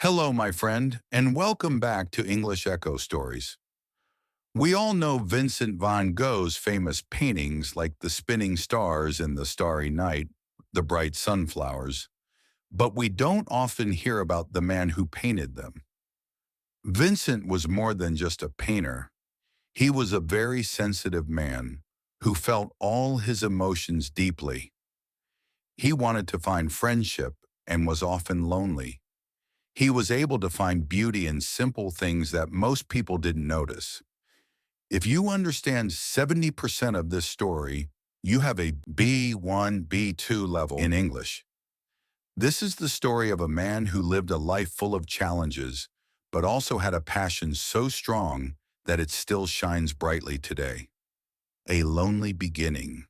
Hello, my friend, and welcome back to English Echo Stories. We all know Vincent van Gogh's famous paintings like the spinning stars in the starry night, the bright sunflowers, but we don't often hear about the man who painted them. Vincent was more than just a painter. He was a very sensitive man who felt all his emotions deeply. He wanted to find friendship and was often lonely. He was able to find beauty in simple things that most people didn't notice. If you understand 70% of this story, you have a B1, B2 level in English. This is the story of a man who lived a life full of challenges, but also had a passion so strong that it still shines brightly today. A lonely beginning.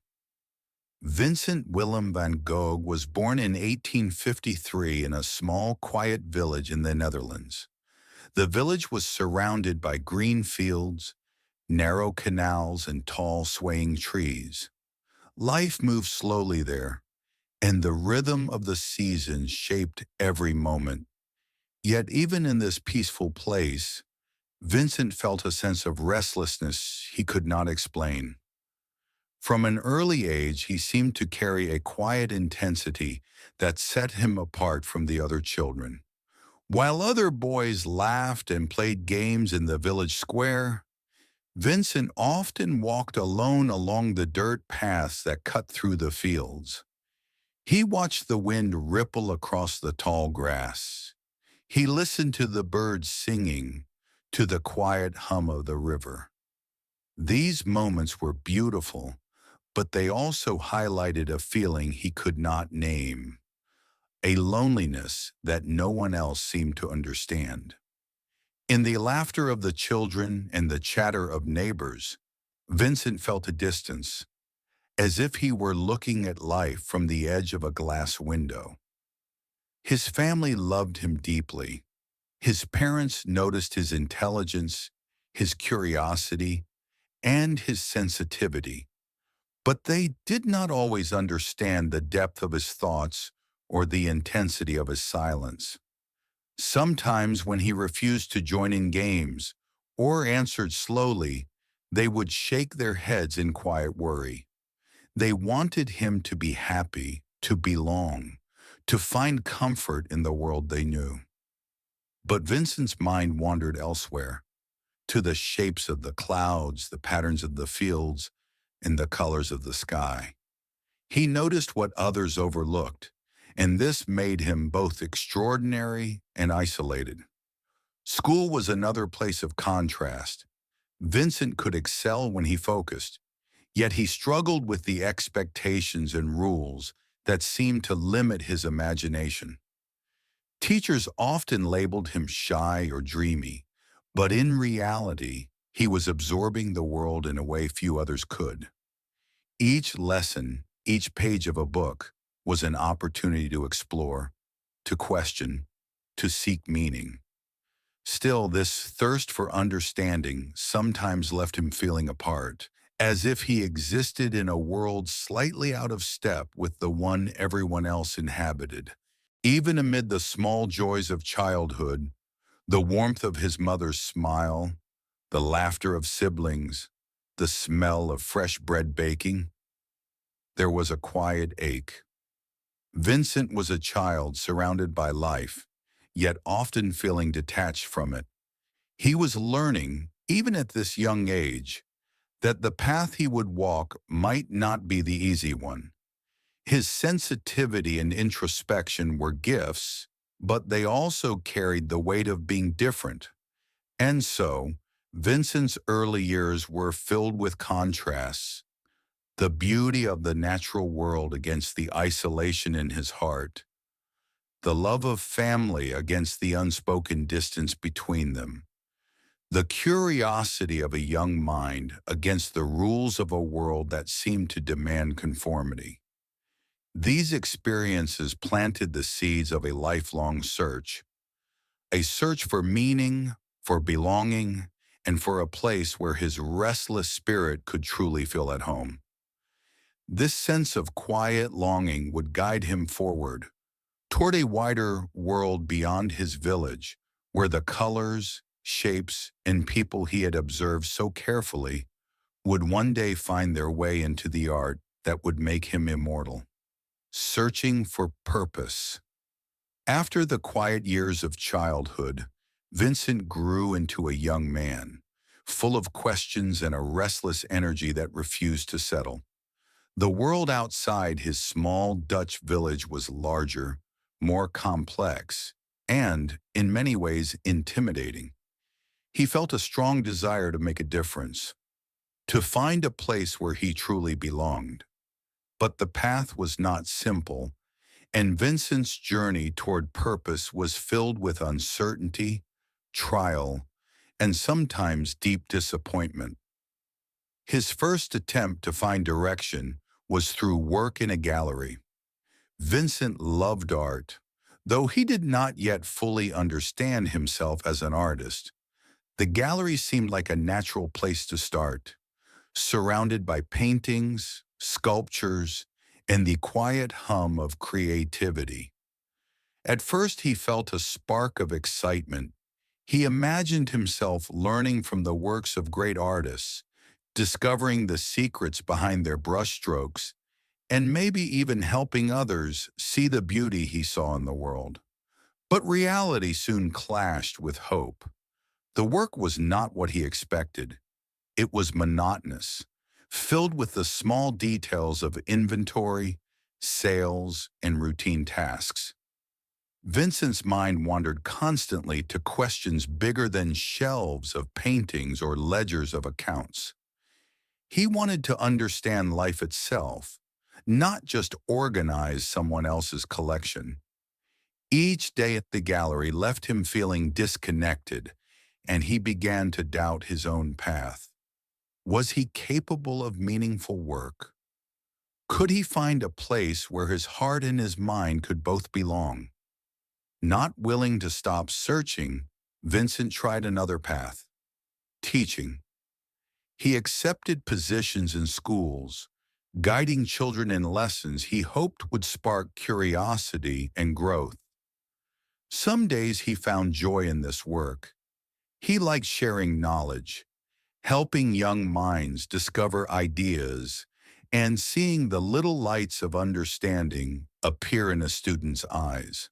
Vincent Willem van Gogh was born in 1853 in a small, quiet village in the Netherlands. The village was surrounded by green fields, narrow canals, and tall, swaying trees. Life moved slowly there, and the rhythm of the seasons shaped every moment. Yet even in this peaceful place, Vincent felt a sense of restlessness he could not explain. From an early age, he seemed to carry a quiet intensity that set him apart from the other children. While other boys laughed and played games in the village square, Vincent often walked alone along the dirt paths that cut through the fields. He watched the wind ripple across the tall grass. He listened to the birds singing, to the quiet hum of the river. These moments were beautiful, but they also highlighted a feeling he could not name, a loneliness that no one else seemed to understand. In the laughter of the children and the chatter of neighbors, Vincent felt a distance, as if he were looking at life from the edge of a glass window. His family loved him deeply. His parents noticed his intelligence, his curiosity, and his sensitivity. But they did not always understand the depth of his thoughts or the intensity of his silence. Sometimes when he refused to join in games or answered slowly, they would shake their heads in quiet worry. They wanted him to be happy, to belong, to find comfort in the world they knew. But Vincent's mind wandered elsewhere, to the shapes of the clouds, the patterns of the fields, and the colors of the sky. He noticed what others overlooked, and this made him both extraordinary and isolated. School was another place of contrast. Vincent could excel when he focused, yet he struggled with the expectations and rules that seemed to limit his imagination. Teachers often labeled him shy or dreamy, but in reality, he was absorbing the world in a way few others could. Each lesson, each page of a book, was an opportunity to explore, to question, to seek meaning. Still, this thirst for understanding sometimes left him feeling apart, as if he existed in a world slightly out of step with the one everyone else inhabited. Even amid the small joys of childhood, the warmth of his mother's smile, the laughter of siblings, the smell of fresh bread baking, there was a quiet ache. Vincent was a child surrounded by life, yet often feeling detached from it. He was learning, even at this young age, that the path he would walk might not be the easy one. His sensitivity and introspection were gifts, but they also carried the weight of being different. And so, Vincent's early years were filled with contrasts, the beauty of the natural world against the isolation in his heart, the love of family against the unspoken distance between them, the curiosity of a young mind against the rules of a world that seemed to demand conformity. These experiences planted the seeds of a lifelong search, a search for meaning, for belonging, and for a place where his restless spirit could truly feel at home. This sense of quiet longing would guide him forward, toward a wider world beyond his village, where the colors, shapes, and people he had observed so carefully would one day find their way into the art that would make him immortal. Searching for purpose. After the quiet years of childhood, Vincent grew into a young man, full of questions and a restless energy that refused to settle. The world outside his small Dutch village was larger, more complex, and, in many ways, intimidating. He felt a strong desire to make a difference, to find a place where he truly belonged. But the path was not simple, and Vincent's journey toward purpose was filled with uncertainty, trial, and sometimes deep disappointment. His first attempt to find direction was through work in a gallery. Vincent loved art, though he did not yet fully understand himself as an artist. The gallery seemed like a natural place to start, surrounded by paintings, sculptures, and the quiet hum of creativity. At first he felt a spark of excitement. He imagined himself learning from the works of great artists, discovering the secrets behind their brushstrokes, and maybe even helping others see the beauty he saw in the world. But reality soon clashed with hope. The work was not what he expected. It was monotonous, filled with the small details of inventory, sales, and routine tasks. Vincent's mind wandered constantly to questions bigger than shelves of paintings or ledgers of accounts. He wanted to understand life itself, not just organize someone else's collection. Each day at the gallery left him feeling disconnected, and he began to doubt his own path. Was he capable of meaningful work? Could he find a place where his heart and his mind could both belong? Not willing to stop searching, Vincent tried another path: teaching. He accepted positions in schools, guiding children in lessons he hoped would spark curiosity and growth. Some days he found joy in this work. He liked sharing knowledge, helping young minds discover ideas, and seeing the little lights of understanding appear in a student's eyes.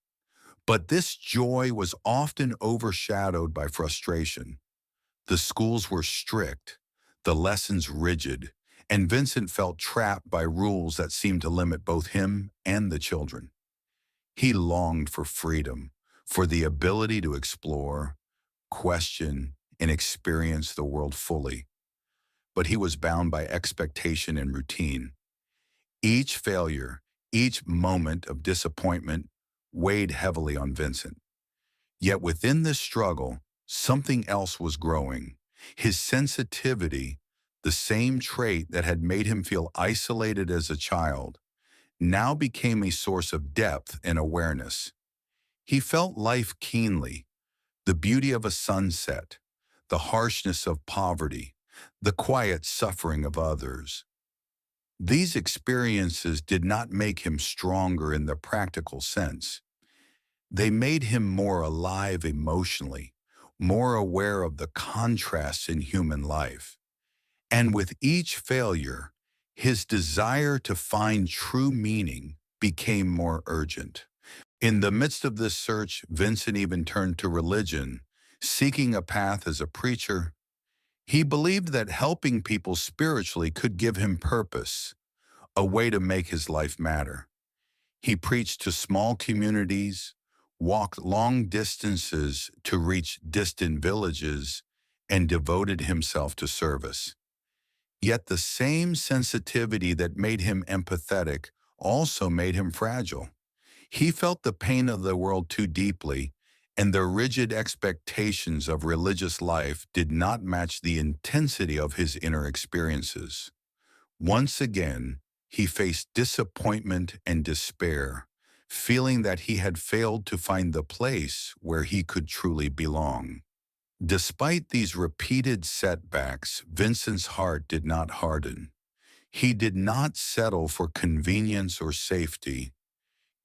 But this joy was often overshadowed by frustration. The schools were strict, the lessons rigid, and Vincent felt trapped by rules that seemed to limit both him and the children. He longed for freedom, for the ability to explore, question, and experience the world fully. But he was bound by expectation and routine. Each failure, each moment of disappointment weighed heavily on Vincent. Yet within this struggle, something else was growing. His sensitivity, the same trait that had made him feel isolated as a child, now became a source of depth and awareness. He felt life keenly: the beauty of a sunset, the harshness of poverty, the quiet suffering of others. These experiences did not make him stronger in the practical sense. They made him more alive emotionally, more aware of the contrasts in human life. And with each failure, his desire to find true meaning became more urgent. In the midst of this search, Vincent even turned to religion, seeking a path as a preacher. He believed that helping people spiritually could give him purpose, a way to make his life matter. He preached to small communities, walked long distances to reach distant villages, and devoted himself to service. Yet the same sensitivity that made him empathetic also made him fragile. He felt the pain of the world too deeply, and the rigid expectations of religious life did not match the intensity of his inner experiences. Once again, he faced disappointment and despair, feeling that he had failed to find the place where he could truly belong. Despite these repeated setbacks, Vincent's heart did not harden. He did not settle for convenience or safety.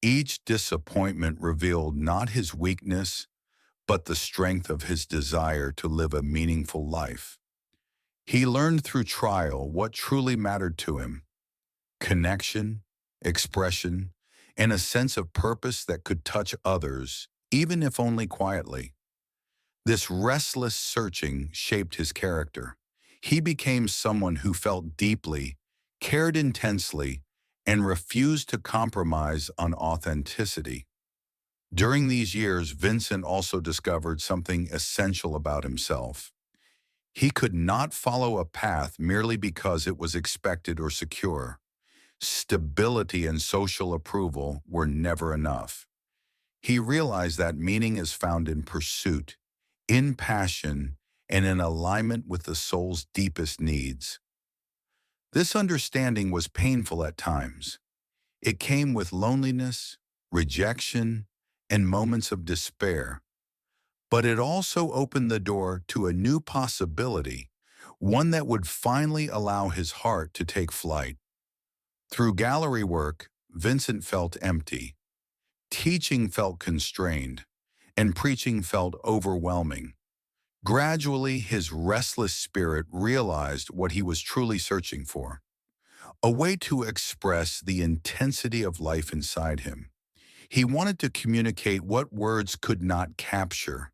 Each disappointment revealed not his weakness, but the strength of his desire to live a meaningful life. He learned through trial what truly mattered to him: connection, expression, and a sense of purpose that could touch others, even if only quietly. This restless searching shaped his character. He became someone who felt deeply, cared intensely, and refused to compromise on authenticity. During these years, Vincent also discovered something essential about himself. He could not follow a path merely because it was expected or secure. Stability and social approval were never enough. He realized that meaning is found in pursuit, in passion, and in alignment with the soul's deepest needs. This understanding was painful at times. It came with loneliness, rejection, and moments of despair. But it also opened the door to a new possibility, one that would finally allow his heart to take flight. Through gallery work, Vincent felt empty. Teaching felt constrained, and preaching felt overwhelming. Gradually, his restless spirit realized what he was truly searching for: a way to express the intensity of life inside him. He wanted to communicate what words could not capture.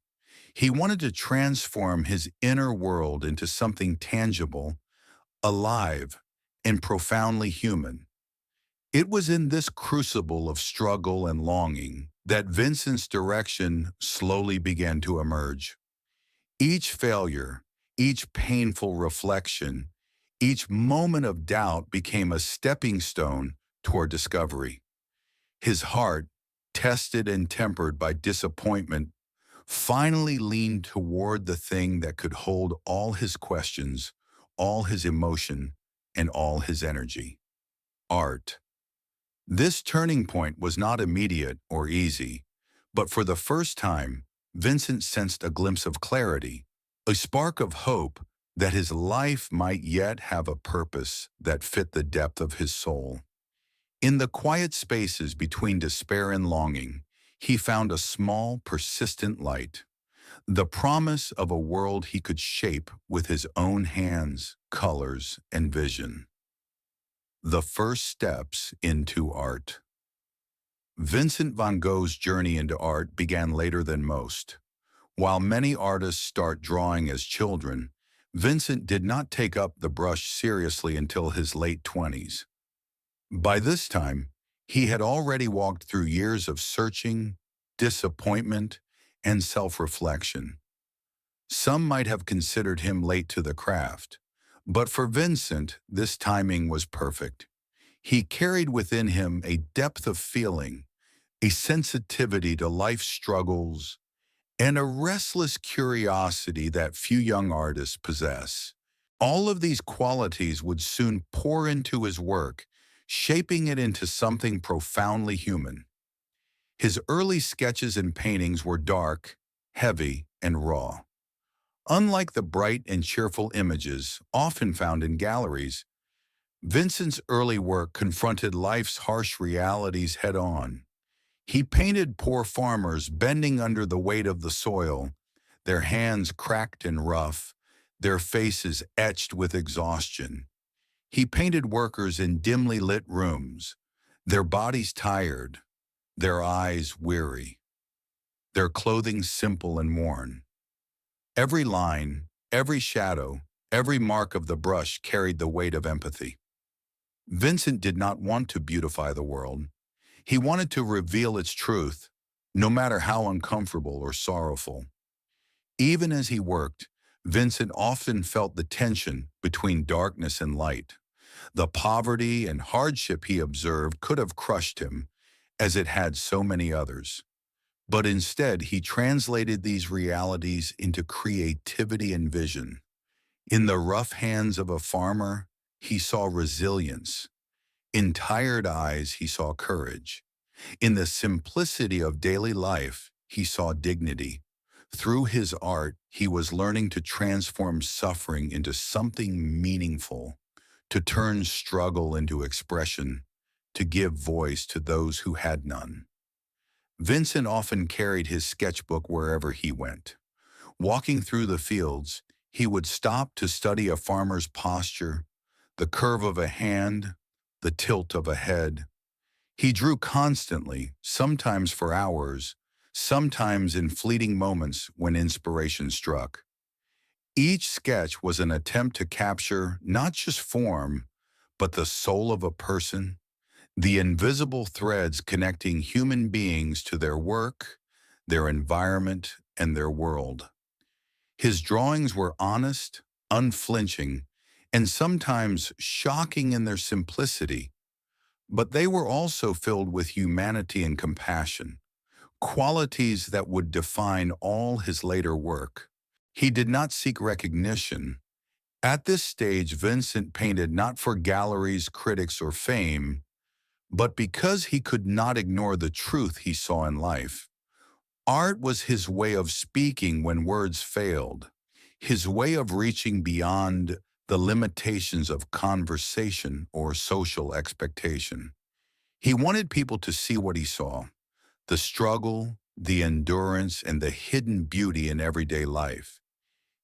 He wanted to transform his inner world into something tangible, alive, and profoundly human. It was in this crucible of struggle and longing that Vincent's direction slowly began to emerge. Each failure, each painful reflection, each moment of doubt became a stepping stone toward discovery. His heart, tested and tempered by disappointment, finally leaned toward the thing that could hold all his questions, all his emotion, and all his energy: art. This turning point was not immediate or easy, but for the first time, Vincent sensed a glimpse of clarity, a spark of hope that his life might yet have a purpose that fit the depth of his soul. In the quiet spaces between despair and longing, he found a small, persistent light, the promise of a world he could shape with his own hands, colors, and vision. The first steps into art. Vincent van Gogh's journey into art began later than most. While many artists start drawing as children, Vincent did not take up the brush seriously until his late 20s. By this time, he had already walked through years of searching, disappointment, and self-reflection. Some might have considered him late to the craft, but for Vincent, this timing was perfect. He carried within him a depth of feeling, a sensitivity to life's struggles, and a restless curiosity that few young artists possess. All of these qualities would soon pour into his work, shaping it into something profoundly human. His early sketches and paintings were dark, heavy, and raw. Unlike the bright and cheerful images often found in galleries, Vincent's early work confronted life's harsh realities head-on. He painted poor farmers bending under the weight of the soil, their hands cracked and rough, their faces etched with exhaustion. He painted workers in dimly lit rooms, their bodies tired, their eyes weary, their clothing simple and worn. Every line, every shadow, every mark of the brush carried the weight of empathy. Vincent did not want to beautify the world. He wanted to reveal its truth, no matter how uncomfortable or sorrowful. Even as he worked, Vincent often felt the tension between darkness and light. The poverty and hardship he observed could have crushed him, as it had so many others. But instead, he translated these realities into creativity and vision. In the rough hands of a farmer, he saw resilience. In tired eyes, he saw courage. In the simplicity of daily life, he saw dignity. Through his art, he was learning to transform suffering into something meaningful, to turn struggle into expression, to give voice to those who had none. Vincent often carried his sketchbook wherever he went. Walking through the fields, he would stop to study a farmer's posture, the curve of a hand, the tilt of a head. He drew constantly, sometimes for hours, sometimes in fleeting moments when inspiration struck. Each sketch was an attempt to capture not just form, but the soul of a person, the invisible threads connecting human beings to their work, their environment, and their world. His drawings were honest, unflinching, and sometimes shocking in their simplicity, but they were also filled with humanity and compassion, qualities that would define all his later work. He did not seek recognition. At this stage, Vincent painted not for galleries, critics, or fame, but because he could not ignore the truth he saw in life. Art was his way of speaking when words failed, his way of reaching beyond the limitations of conversation or social expectation. He wanted people to see what he saw, the struggle, the endurance, and the hidden beauty in everyday life.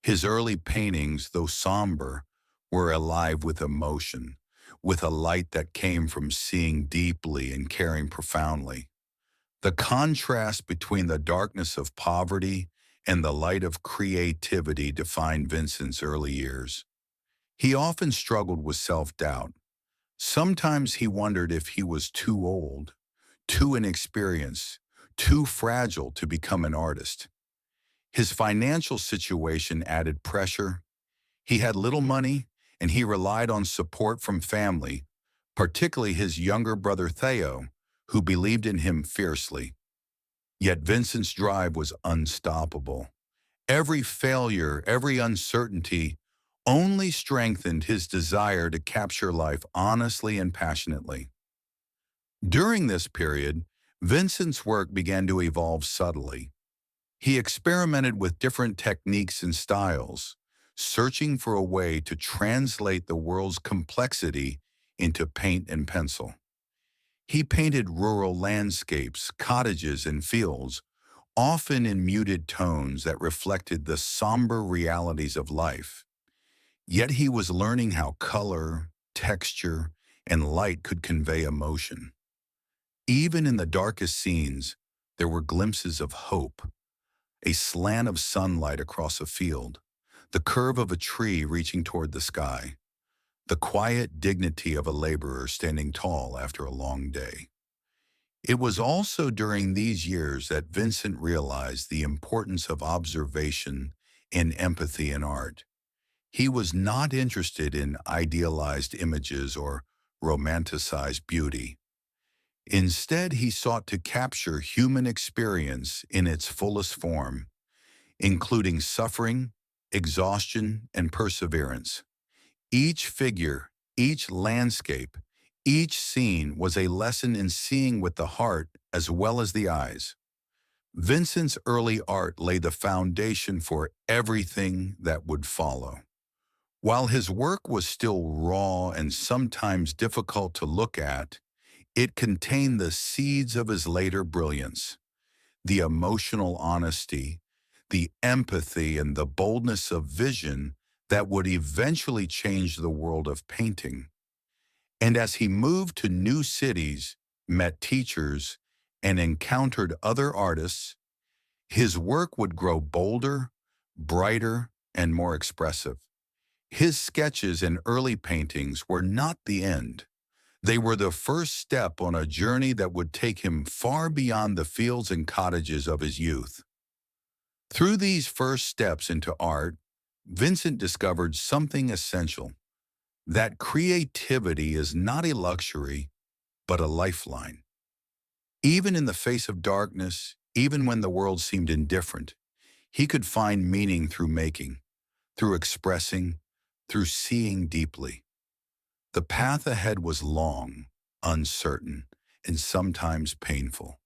His early paintings, though somber, were alive with emotion, with a light that came from seeing deeply and caring profoundly. The contrast between the darkness of poverty and the light of creativity defined Vincent's early years. He often struggled with self-doubt. Sometimes he wondered if he was too old, too inexperienced, too fragile to become an artist. His financial situation added pressure. He had little money, and he relied on support from family, particularly his younger brother Theo, who believed in him fiercely. Yet Vincent's drive was unstoppable. Every failure, every uncertainty only strengthened his desire to capture life honestly and passionately. During this period, Vincent's work began to evolve subtly. He experimented with different techniques and styles, searching for a way to translate the world's complexity into paint and pencil. He painted rural landscapes, cottages, and fields, often in muted tones that reflected the somber realities of life. Yet he was learning how color, texture, and light could convey emotion. Even in the darkest scenes, there were glimpses of hope, a slant of sunlight across a field, the curve of a tree reaching toward the sky, the quiet dignity of a laborer standing tall after a long day. It was also during these years that Vincent realized the importance of observation and empathy in art. He was not interested in idealized images or romanticized beauty. Instead, he sought to capture human experience in its fullest form, including suffering, exhaustion, and perseverance. Each figure, each landscape, each scene was a lesson in seeing with the heart as well as the eyes. Vincent's early art laid the foundation for everything that would follow. While his work was still raw and sometimes difficult to look at, it contained the seeds of his later brilliance, the emotional honesty, the empathy, and the boldness of vision that would eventually change the world of painting. And as he moved to new cities, met teachers, and encountered other artists, his work would grow bolder, brighter, and more expressive. His sketches and early paintings were not the end. They were the first step on a journey that would take him far beyond the fields and cottages of his youth. Through these first steps into art, Vincent discovered something essential, that creativity is not a luxury, but a lifeline. Even in the face of darkness, even when the world seemed indifferent, he could find meaning through making, through expressing, through seeing deeply. The path ahead was long, uncertain, and sometimes painful,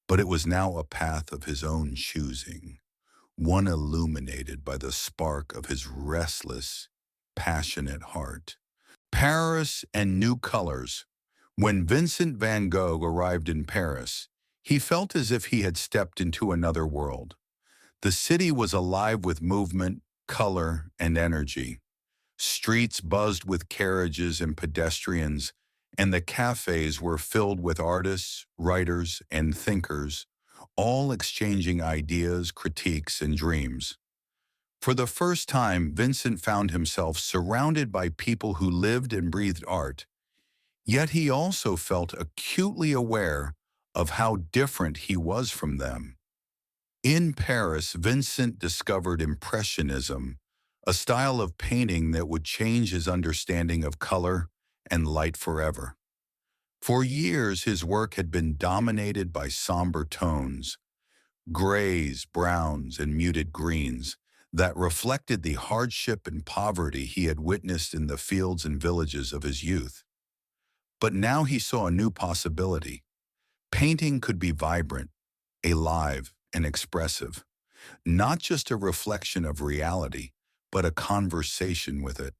but it was now a path of his own choosing, one illuminated by the spark of his restless, passionate heart. Paris and new colors When Vincent van Gogh arrived in Paris, he felt as if he had stepped into another world. The city was alive with movement, color, and energy. Streets buzzed with carriages and pedestrians, and the cafes were filled with artists, writers, and thinkers, all exchanging ideas, critiques, and dreams. For the first time, Vincent found himself surrounded by people who lived and breathed art, yet he also felt acutely aware of how different he was from them. In Paris, Vincent discovered Impressionism, a style of painting that would change his understanding of color and light forever. For years, his work had been dominated by somber tones, grays, browns, and muted greens that reflected the hardship and poverty he had witnessed in the fields and villages of his youth. But now he saw a new possibility. Painting could be vibrant, alive, and expressive, not just a reflection of reality, but a conversation with it.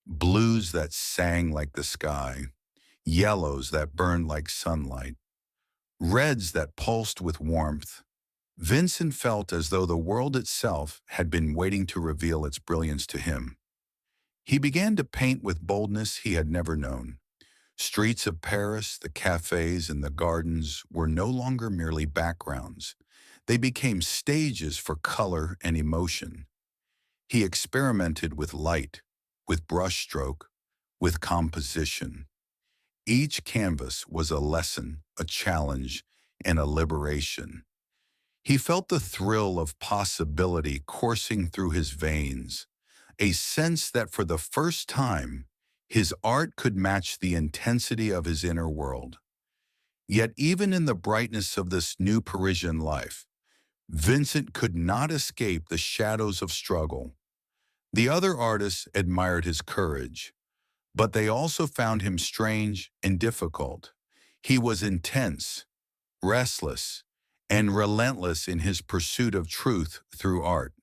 Blues that sang like the sky, yellows that burned like sunlight, reds that pulsed with warmth. Vincent felt as though the world itself had been waiting to reveal its brilliance to him. He began to paint with boldness he had never known. Streets of Paris, the cafes, and the gardens were no longer merely backgrounds. They became stages for color and emotion. He experimented with light, with brushstroke, with composition. Each canvas was a lesson, a challenge, and a liberation. He felt the thrill of possibility coursing through his veins, a sense that for the first time, his art could match the intensity of his inner world. Yet even in the brightness of this new Parisian life, Vincent could not escape the shadows of struggle. The other artists admired his courage, but they also found him strange and difficult. He was intense, restless, and relentless in his pursuit of truth through art.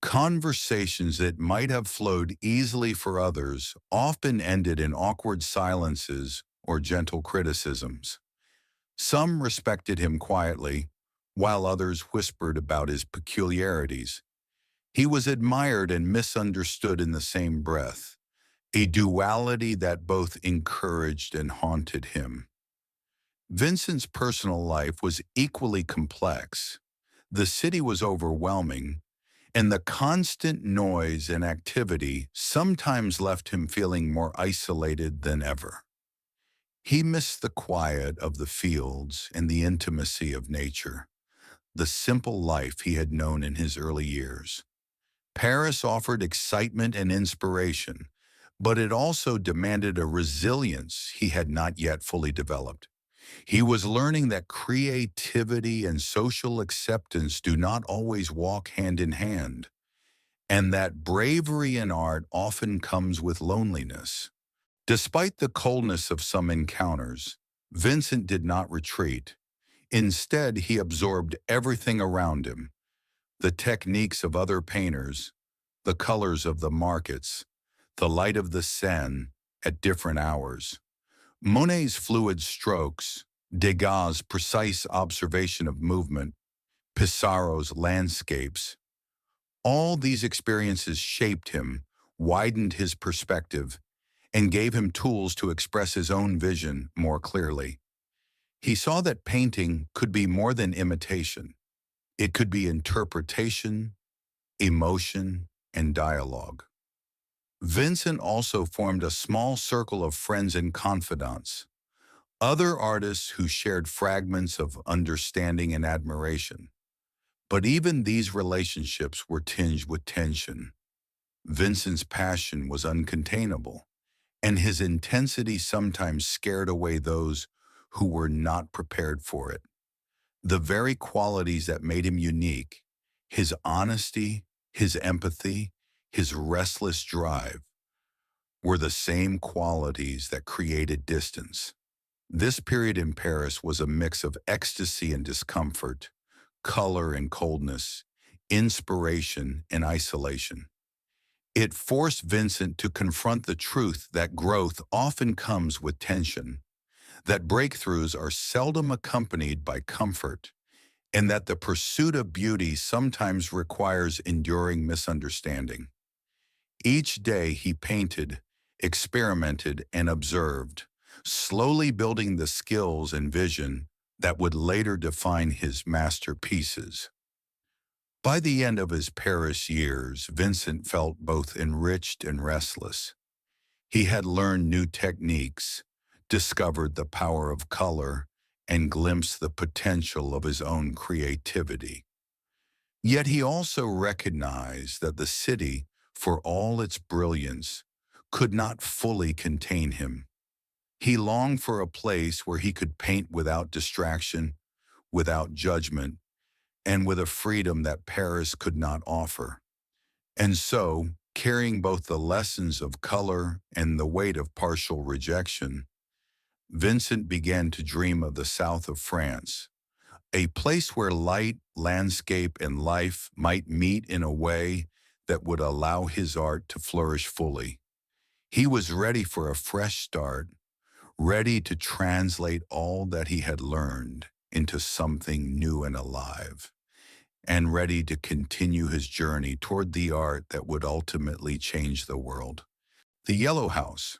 Conversations that might have flowed easily for others often ended in awkward silences or gentle criticisms. Some respected him quietly, while others whispered about his peculiarities. He was admired and misunderstood in the same breath, a duality that both encouraged and haunted him. Vincent's personal life was equally complex. The city was overwhelming, and the constant noise and activity sometimes left him feeling more isolated than ever. He missed the quiet of the fields and the intimacy of nature, the simple life he had known in his early years. Paris offered excitement and inspiration, but it also demanded a resilience he had not yet fully developed. He was learning that creativity and social acceptance do not always walk hand in hand, and that bravery in art often comes with loneliness. Despite the coldness of some encounters, Vincent did not retreat. Instead, he absorbed everything around him: the techniques of other painters, the colors of the markets, the light of the Seine at different hours, Monet's fluid strokes, Degas' precise observation of movement, Pissarro's landscapes. All these experiences shaped him, widened his perspective, and gave him tools to express his own vision more clearly. He saw that painting could be more than imitation. It could be interpretation, emotion, and dialogue. Vincent also formed a small circle of friends and confidants, other artists who shared fragments of understanding and admiration. But even these relationships were tinged with tension. Vincent's passion was uncontainable, and his intensity sometimes scared away those who were not prepared for it. The very qualities that made him unique, his honesty, his empathy, his restless drive, were the same qualities that created distance. This period in Paris was a mix of ecstasy and discomfort, color and coldness, inspiration and isolation. It forced Vincent to confront the truth that growth often comes with tension. that breakthroughs are seldom accompanied by comfort, and that the pursuit of beauty sometimes requires enduring misunderstanding. Each day he painted, experimented, and observed, slowly building the skills and vision that would later define his masterpieces. By the end of his Paris years, Vincent felt both enriched and restless. He had learned new techniques, discovered the power of color, and glimpsed the potential of his own creativity. Yet he also recognized that the city, for all its brilliance, could not fully contain him. He longed for a place where he could paint without distraction, without judgment, and with a freedom that Paris could not offer. And so, carrying both the lessons of color and the weight of partial rejection, Vincent began to dream of the south of France, a place where light, landscape, and life might meet in a way that would allow his art to flourish fully. He was ready for a fresh start, ready to translate all that he had learned into something new and alive, and ready to continue his journey toward the art that would ultimately change the world. The Yellow House.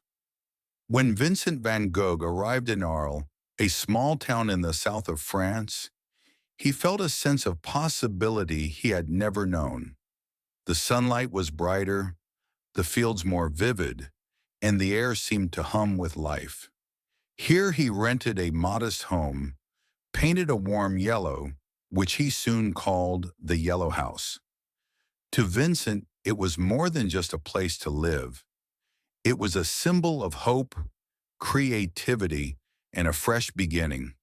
When Vincent van Gogh arrived in Arles, a small town in the south of France, he felt a sense of possibility he had never known. The sunlight was brighter, the fields more vivid, and the air seemed to hum with life. Here he rented a modest home, painted a warm yellow, which he soon called the Yellow House. To Vincent, it was more than just a place to live. It was a symbol of hope, creativity, and a fresh beginning.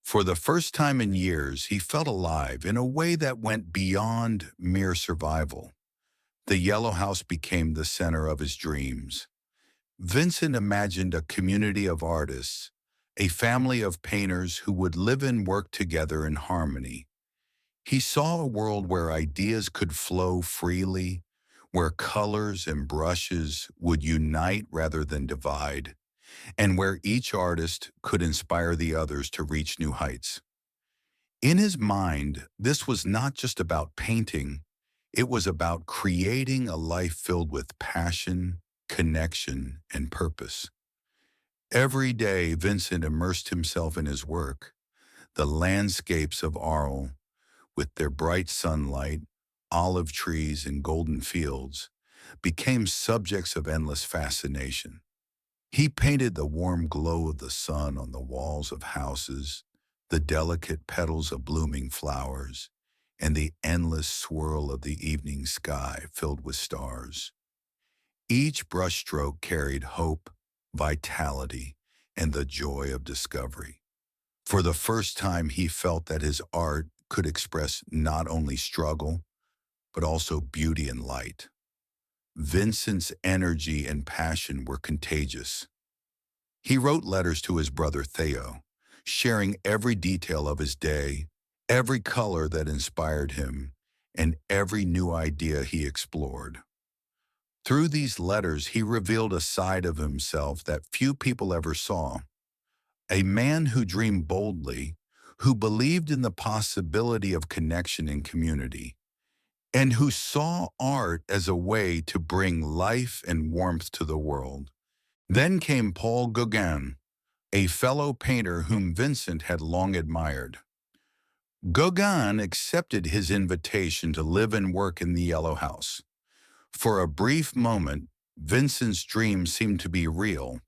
For the first time in years, he felt alive in a way that went beyond mere survival. The Yellow House became the center of his dreams. Vincent imagined a community of artists, a family of painters who would live and work together in harmony. He saw a world where ideas could flow freely, where colors and brushes would unite rather than divide, and where each artist could inspire the others to reach new heights. In his mind, this was not just about painting, it was about creating a life filled with passion, connection, and purpose. Every day, Vincent immersed himself in his work. The landscapes of Arles, with their bright sunlight, olive trees, and golden fields, became subjects of endless fascination. He painted the warm glow of the sun on the walls of houses, the delicate petals of blooming flowers, and the endless swirl of the evening sky filled with stars. Each brushstroke carried hope, vitality, and the joy of discovery. For the first time, he felt that his art could express not only struggle, but also beauty and light. Vincent's energy and passion were contagious. He wrote letters to his brother Theo, sharing every detail of his day, every color that inspired him, and every new idea he explored. Through these letters, he revealed a side of himself that few people ever saw. A man who dreamed boldly, who believed in the possibility of connection and community, and who saw art as a way to bring life and warmth to the world. Then came Paul Gauguin, a fellow painter whom Vincent had long admired. Gauguin accepted his invitation to live and work in the Yellow House. For a brief moment, Vincent's dreams seemed to be real.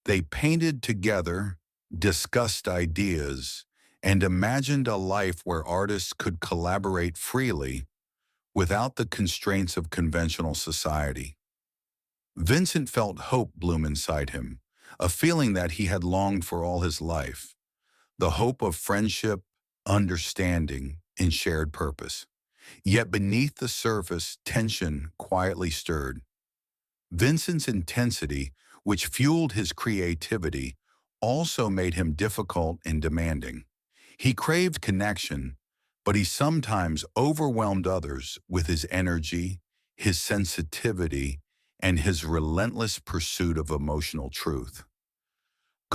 They painted together, discussed ideas, and imagined a life where artists could collaborate freely without the constraints of conventional society. Vincent felt hope bloom inside him, a feeling that he had longed for all his life, the hope of friendship, understanding, and shared purpose. Yet beneath the surface, tension quietly stirred. Vincent's intensity, which fueled his creativity, also made him difficult and demanding. He craved connection, but he sometimes overwhelmed others with his energy, his sensitivity, and his relentless pursuit of emotional truth.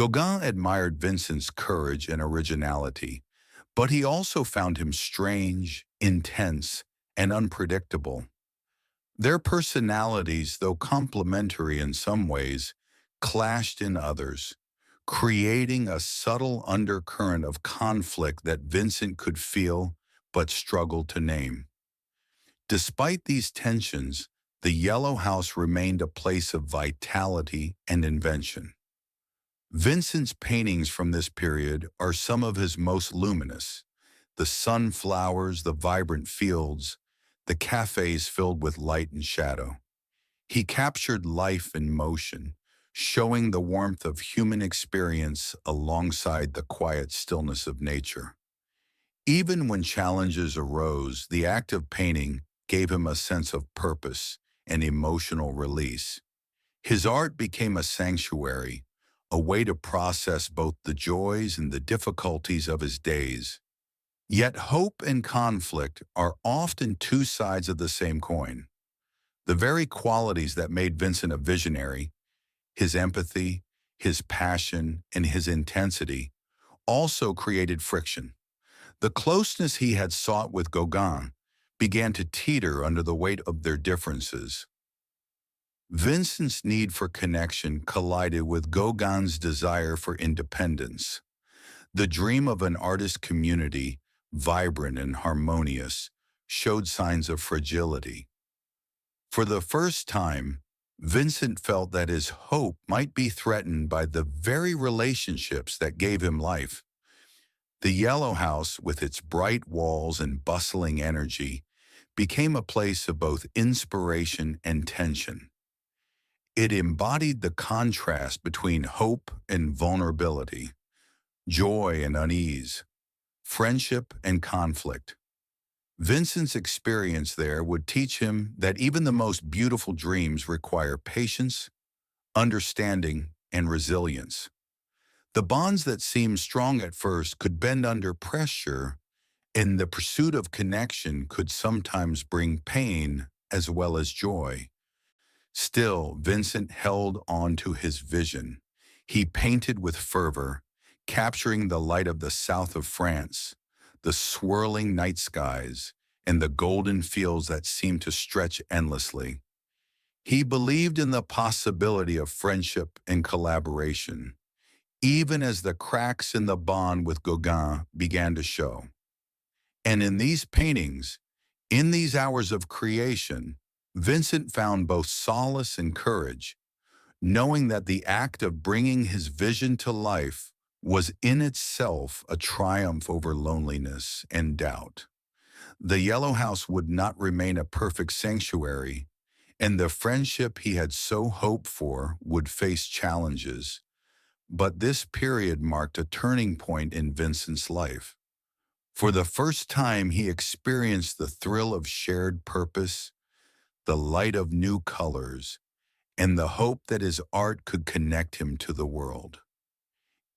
Gauguin admired Vincent's courage and originality, but he also found him strange, intense, and unpredictable. Their personalities, though complementary in some ways, clashed in others, creating a subtle undercurrent of conflict that Vincent could feel but struggled to name. Despite these tensions, the Yellow House remained a place of vitality and invention. Vincent's paintings from this period are some of his most luminous. The sunflowers, the vibrant fields, the cafes filled with light and shadow. He captured life in motion, showing the warmth of human experience alongside the quiet stillness of nature. Even when challenges arose, the act of painting gave him a sense of purpose and emotional release. His art became a sanctuary, a way to process both the joys and the difficulties of his days. Yet hope and conflict are often two sides of the same coin. The very qualities that made Vincent a visionary, his empathy, his passion, and his intensity, also created friction. The closeness he had sought with Gauguin began to teeter under the weight of their differences. Vincent's need for connection collided with Gauguin's desire for independence. The dream of an artist community, vibrant and harmonious, showed signs of fragility. For the first time, Vincent felt that his hope might be threatened by the very relationships that gave him life. The Yellow House, with its bright walls and bustling energy, became a place of both inspiration and tension. It embodied the contrast between hope and vulnerability, joy and unease, friendship and conflict. Vincent's experience there would teach him that even the most beautiful dreams require patience, understanding, and resilience. The bonds that seemed strong at first could bend under pressure, and the pursuit of connection could sometimes bring pain as well as joy. Still, Vincent held on to his vision. He painted with fervor, capturing the light of the south of France, the swirling night skies, and the golden fields that seemed to stretch endlessly. He believed in the possibility of friendship and collaboration, even as the cracks in the bond with Gauguin began to show. And in these paintings, in these hours of creation, Vincent found both solace and courage, knowing that the act of bringing his vision to life was in itself a triumph over loneliness and doubt. The Yellow House would not remain a perfect sanctuary, and the friendship he had so hoped for would face challenges. But this period marked a turning point in Vincent's life. For the first time, he experienced the thrill of shared purpose, the light of new colors, and the hope that his art could connect him to the world.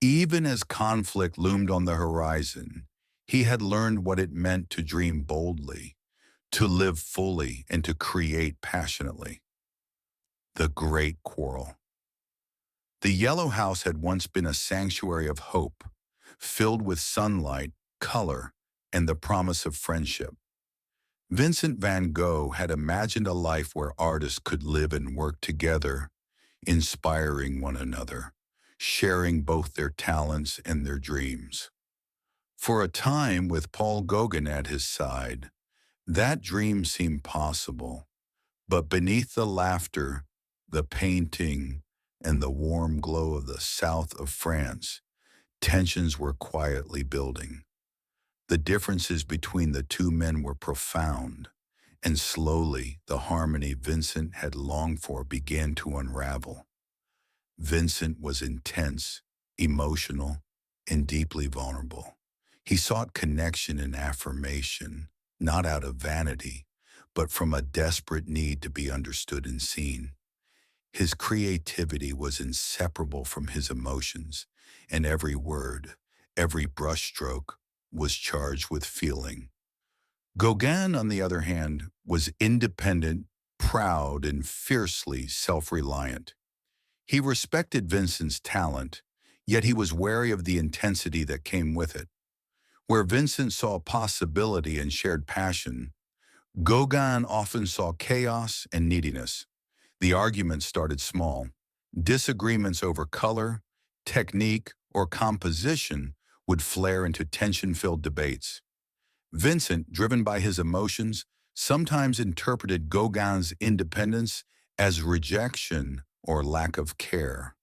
Even as conflict loomed on the horizon, he had learned what it meant to dream boldly, to live fully, and to create passionately. The Great Quarrel. The Yellow House had once been a sanctuary of hope, filled with sunlight, color, and the promise of friendship. Vincent van Gogh had imagined a life where artists could live and work together, inspiring one another, sharing both their talents and their dreams. For a time, with Paul Gauguin at his side, that dream seemed possible, but beneath the laughter, the painting, and the warm glow of the south of France, tensions were quietly building. The differences between the two men were profound, and slowly the harmony Vincent had longed for began to unravel. Vincent was intense, emotional, and deeply vulnerable. He sought connection and affirmation, not out of vanity, but from a desperate need to be understood and seen. His creativity was inseparable from his emotions, and every word, every brushstroke, was charged with feeling. Gauguin, on the other hand, was independent, proud, and fiercely self-reliant. He respected Vincent's talent, Yet he was wary of the intensity that came with it. Where Vincent saw possibility and shared passion, Gauguin often saw chaos and neediness. The arguments started small. Disagreements over color, technique, or composition would flare into tension-filled debates. Vincent, driven by his emotions, sometimes interpreted Gauguin's independence as rejection or lack of care.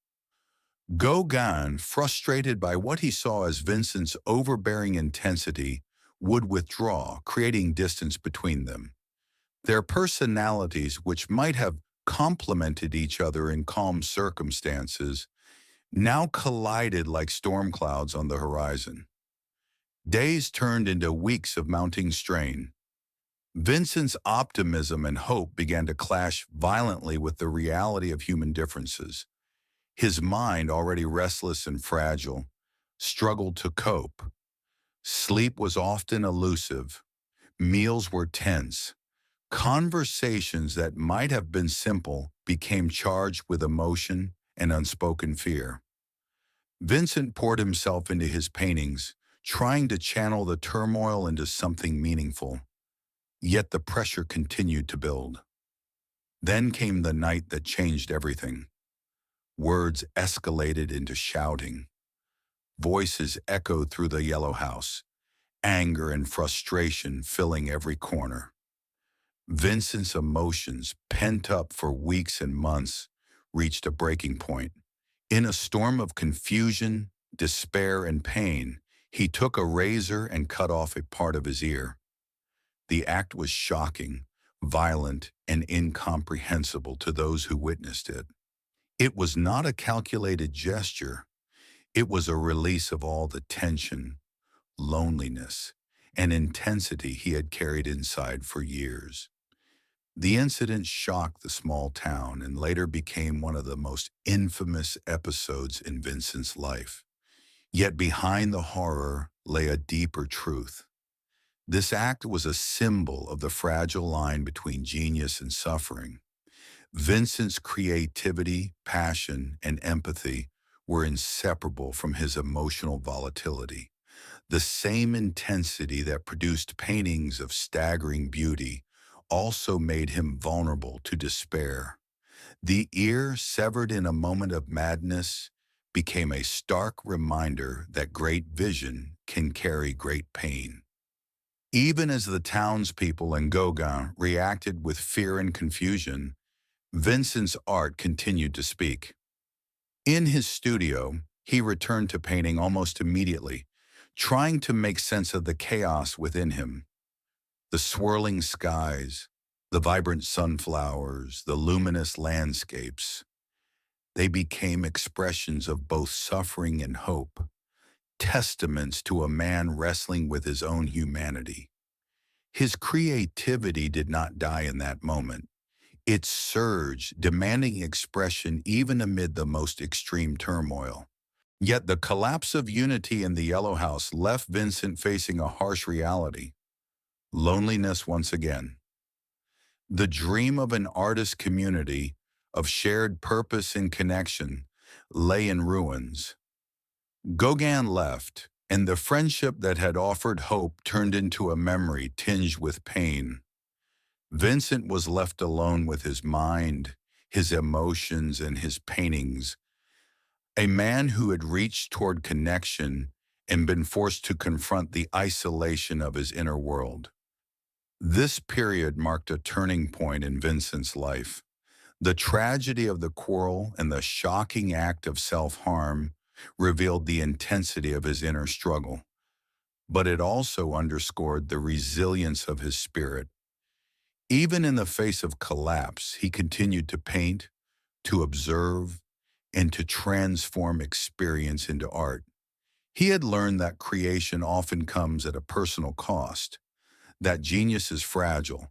Gauguin, frustrated by what he saw as Vincent's overbearing intensity, would withdraw, creating distance between them. Their personalities, which might have complemented each other in calm circumstances, now collided like storm clouds on the horizon. Days turned into weeks of mounting strain. Vincent's optimism and hope began to clash violently with the reality of human differences. His mind, already restless and fragile, struggled to cope. Sleep was often elusive. Meals were tense. Conversations that might have been simple became charged with emotion and unspoken fear. Vincent poured himself into his paintings, trying to channel the turmoil into something meaningful. Yet the pressure continued to build. Then came the night that changed everything. Words escalated into shouting. Voices echoed through the yellow house, anger and frustration filling every corner. Vincent's emotions, pent up for weeks and months, reached a breaking point. In a storm of confusion, despair, and pain, he took a razor and cut off a part of his ear. The act was shocking, violent, and incomprehensible to those who witnessed it. It was not a calculated gesture. It was a release of all the tension, loneliness, and intensity he had carried inside for years. The incident shocked the small town and later became one of the most infamous episodes in Vincent's life. Yet behind the horror lay a deeper truth. This act was a symbol of the fragile line between genius and suffering. Vincent's creativity, passion, and empathy were inseparable from his emotional volatility. The same intensity that produced paintings of staggering beauty also made him vulnerable to despair. The ear, severed in a moment of madness, became a stark reminder that great vision can carry great pain. Even as the townspeople and Gauguin reacted with fear and confusion, Vincent's art continued to speak. In his studio, he returned to painting almost immediately, trying to make sense of the chaos within him. The swirling skies, the vibrant sunflowers, the luminous landscapes, they became expressions of both suffering and hope, testaments to a man wrestling with his own humanity. His creativity did not die in that moment. It surged, demanding expression even amid the most extreme turmoil. Yet the collapse of unity in the Yellow House left Vincent facing a harsh reality: loneliness once again. The dream of an artist community, of shared purpose and connection, lay in ruins. Gauguin left, and the friendship that had offered hope turned into a memory tinged with pain. Vincent was left alone with his mind, his emotions, and his paintings, a man who had reached toward connection and been forced to confront the isolation of his inner world. This period marked a turning point in Vincent's life. The tragedy of the quarrel and the shocking act of self-harm revealed the intensity of his inner struggle, but it also underscored the resilience of his spirit. Even in the face of collapse, he continued to paint, to observe, and to transform experience into art. He had learned that creation often comes at a personal cost, that genius is fragile,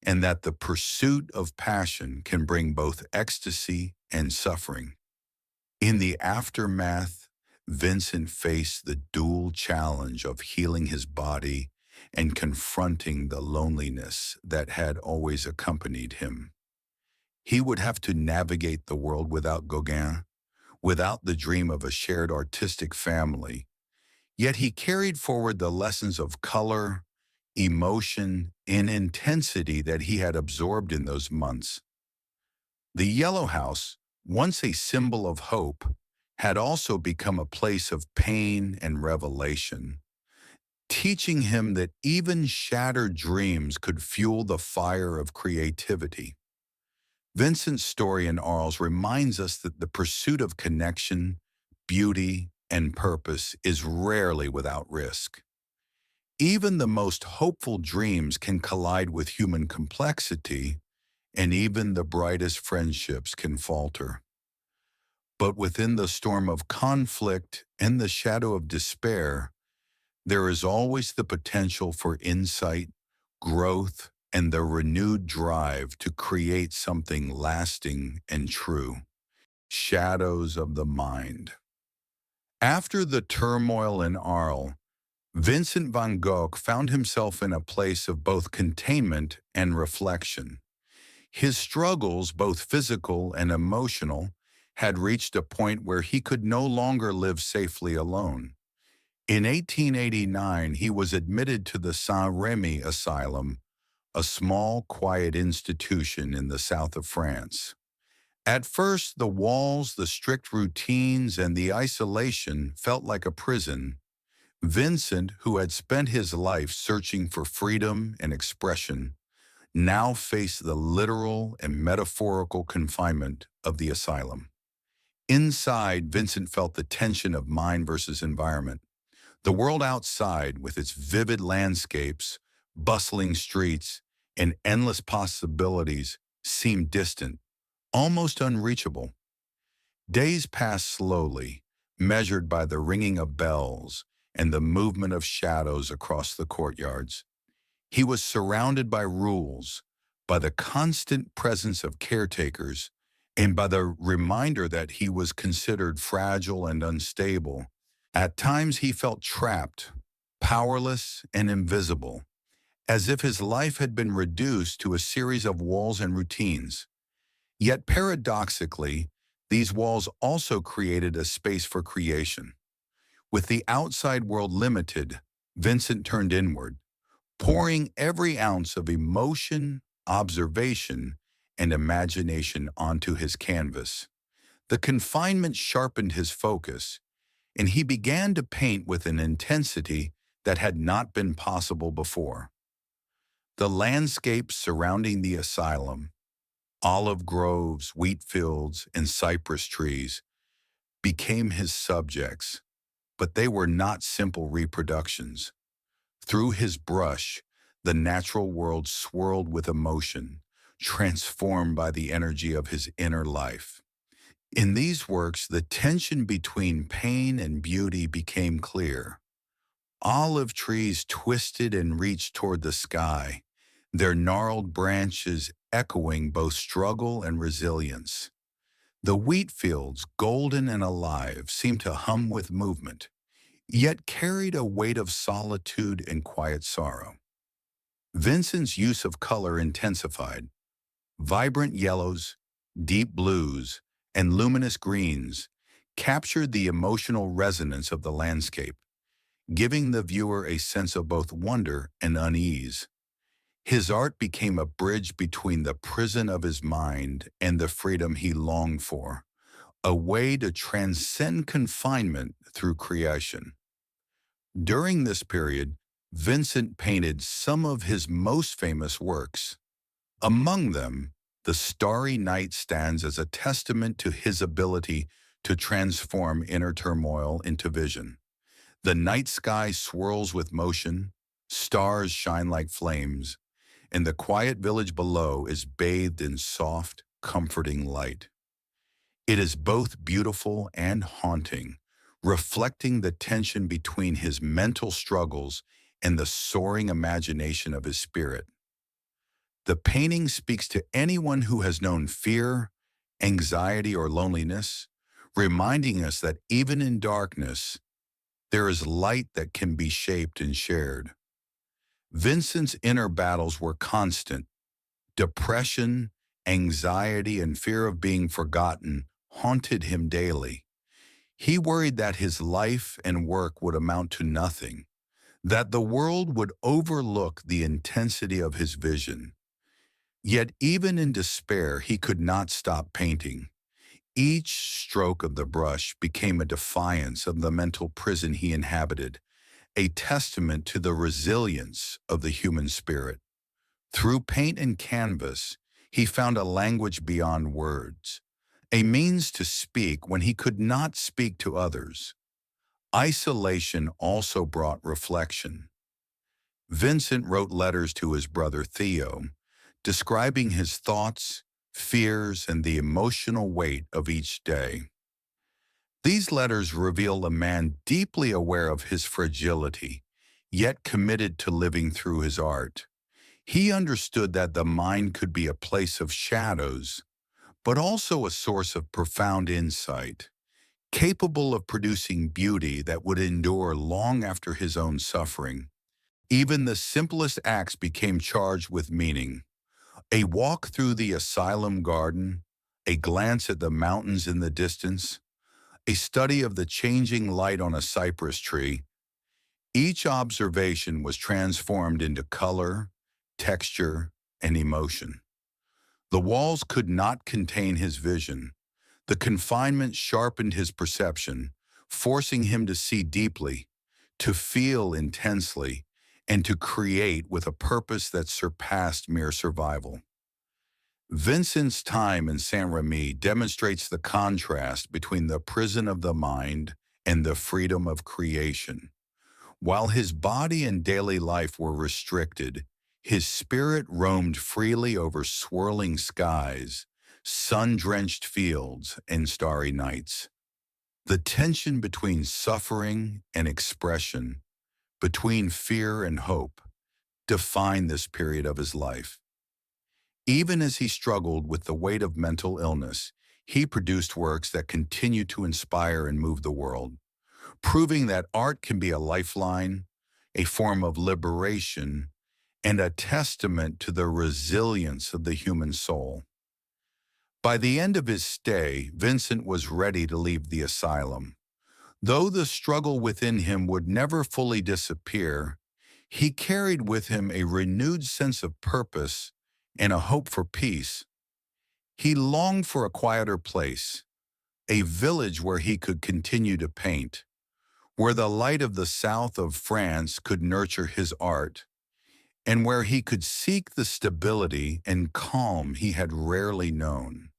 and that the pursuit of passion can bring both ecstasy and suffering. In the aftermath, Vincent faced the dual challenge of healing his body and confronting the loneliness that had always accompanied him. He would have to navigate the world without Gauguin, without the dream of a shared artistic family. Yet he carried forward the lessons of color, emotion, and intensity that he had absorbed in those months. The Yellow House, once a symbol of hope, had also become a place of pain and revelation, teaching him that even shattered dreams could fuel the fire of creativity. Vincent's story in Arles reminds us that the pursuit of connection, beauty, and purpose is rarely without risk. Even the most hopeful dreams can collide with human complexity, and even the brightest friendships can falter. But within the storm of conflict and the shadow of despair, there is always the potential for insight, growth, and the renewed drive to create something lasting and true. Shadows of the mind. After the turmoil in Arles, Vincent van Gogh found himself in a place of both containment and reflection. His struggles, both physical and emotional, had reached a point where he could no longer live safely alone. In 1889, he was admitted to the Saint-Rémy Asylum, a small, quiet institution in the south of France. At first, the walls, the strict routines, and the isolation felt like a prison. Vincent, who had spent his life searching for freedom and expression, now faced the literal and metaphorical confinement of the asylum. Inside, Vincent felt the tension of mind versus environment. The world outside, with its vivid landscapes, bustling streets, and endless possibilities, seemed distant, almost unreachable. Days passed slowly, measured by the ringing of bells and the movement of shadows across the courtyards. He was surrounded by rules, by the constant presence of caretakers, and by the reminder that he was considered fragile and unstable. At times he felt trapped, powerless, and invisible, as if his life had been reduced to a series of walls and routines. Yet paradoxically, these walls also created a space for creation. With the outside world limited, Vincent turned inward, pouring every ounce of emotion, observation, and imagination onto his canvas. The confinement sharpened his focus, and he began to paint with an intensity that had not been possible before. The landscapes surrounding the asylum, olive groves, wheat fields, and cypress trees, became his subjects, but they were not simple reproductions. Through his brush, the natural world swirled with emotion, transformed by the energy of his inner life. In these works, the tension between pain and beauty became clear. Olive trees twisted and reached toward the sky, their gnarled branches echoing both struggle and resilience. The wheat fields, golden and alive, seemed to hum with movement, yet carried a weight of solitude and quiet sorrow. Vincent's use of color intensified. Vibrant yellows, deep blues, and luminous greens captured the emotional resonance of the landscape, giving the viewer a sense of both wonder and unease. His art became a bridge between the prison of his mind and the freedom he longed for, a way to transcend confinement through creation. During this period, Vincent painted some of his most famous works. Among them, The Starry Night stands as a testament to his ability to transform inner turmoil into vision. The night sky swirls with motion, stars shine like flames, and the quiet village below is bathed in soft, comforting light. It is both beautiful and haunting, reflecting the tension between his mental struggles and the soaring imagination of his spirit. The painting speaks to anyone who has known fear, anxiety, or loneliness, reminding us that even in darkness, there is light that can be shaped and shared. Vincent's inner battles were constant. Depression, anxiety, and fear of being forgotten haunted him daily. He worried that his life and work would amount to nothing, that the world would overlook the intensity of his vision. Yet even in despair, he could not stop painting. Each stroke of the brush became a defiance of the mental prison he inhabited, a testament to the resilience of the human spirit. Through paint and canvas, he found a language beyond words, a means to speak when he could not speak to others. Isolation also brought reflection. Vincent wrote letters to his brother Theo, describing his thoughts, fears, and the emotional weight of each day. These letters reveal a man deeply aware of his fragility, yet committed to living through his art. He understood that the mind could be a place of shadows, but also a source of profound insight, capable of producing beauty that would endure long after his own suffering. Even the simplest acts became charged with meaning. A walk through the asylum garden, a glance at the mountains in the distance, a study of the changing light on a cypress tree. Each observation was transformed into color, texture, and emotion. The walls could not contain his vision. The confinement sharpened his perception, forcing him to see deeply, to feel intensely, and to create with a purpose that surpassed mere survival. Vincent's time in Saint-Remy demonstrates the contrast between the prison of the mind and the freedom of creation. While his body and daily life were restricted, his spirit roamed freely over swirling skies, sun-drenched fields, and starry nights. The tension between suffering and expression, between fear and hope, defined this period of his life. Even as he struggled with the weight of mental illness, he produced works that continue to inspire and move the world, proving that art can be a lifeline, a form of liberation, and a testament to the resilience of the human soul. By the end of his stay, Vincent was ready to leave the asylum. Though the struggle within him would never fully disappear, he carried with him a renewed sense of purpose and a hope for peace. He longed for a quieter place, a village where he could continue to paint, where the light of the south of France could nurture his art, and where he could seek the stability and calm he had rarely known.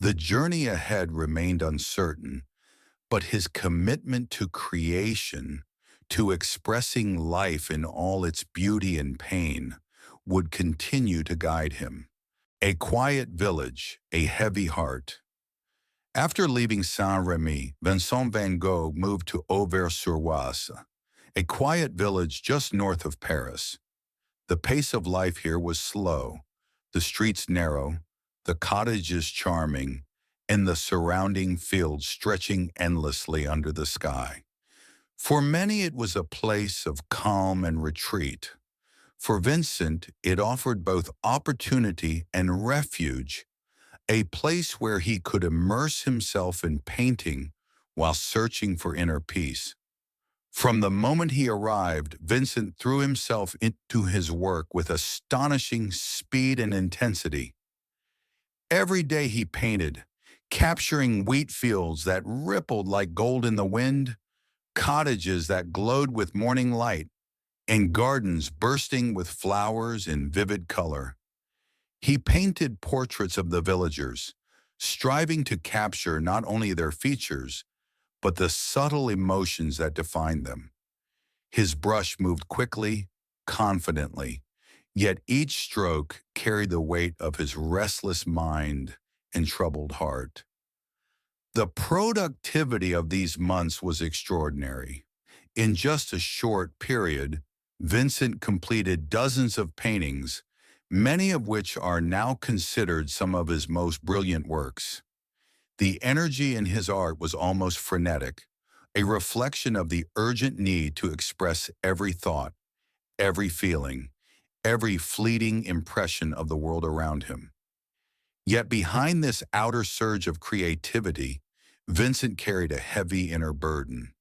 The journey ahead remained uncertain, but his commitment to creation, to expressing life in all its beauty and pain, would continue to guide him. A quiet village, a heavy heart. After leaving Saint-Remy, Vincent van Gogh moved to Auvers-sur-Oise, a quiet village just north of Paris. The pace of life here was slow, the streets narrow, the cottages charming, and the surrounding fields stretching endlessly under the sky. For many, it was a place of calm and retreat. For Vincent, it offered both opportunity and refuge, a place where he could immerse himself in painting while searching for inner peace. From the moment he arrived, Vincent threw himself into his work with astonishing speed and intensity. Every day he painted, capturing wheat fields that rippled like gold in the wind, cottages that glowed with morning light, and gardens bursting with flowers in vivid color. He painted portraits of the villagers, striving to capture not only their features, but the subtle emotions that defined them. His brush moved quickly, confidently, yet each stroke carried the weight of his restless mind and troubled heart. The productivity of these months was extraordinary. In just a short period, Vincent completed dozens of paintings, many of which are now considered some of his most brilliant works. The energy in his art was almost frenetic, a reflection of the urgent need to express every thought, every feeling, every fleeting impression of the world around him. Yet behind this outer surge of creativity, Vincent carried a heavy inner burden.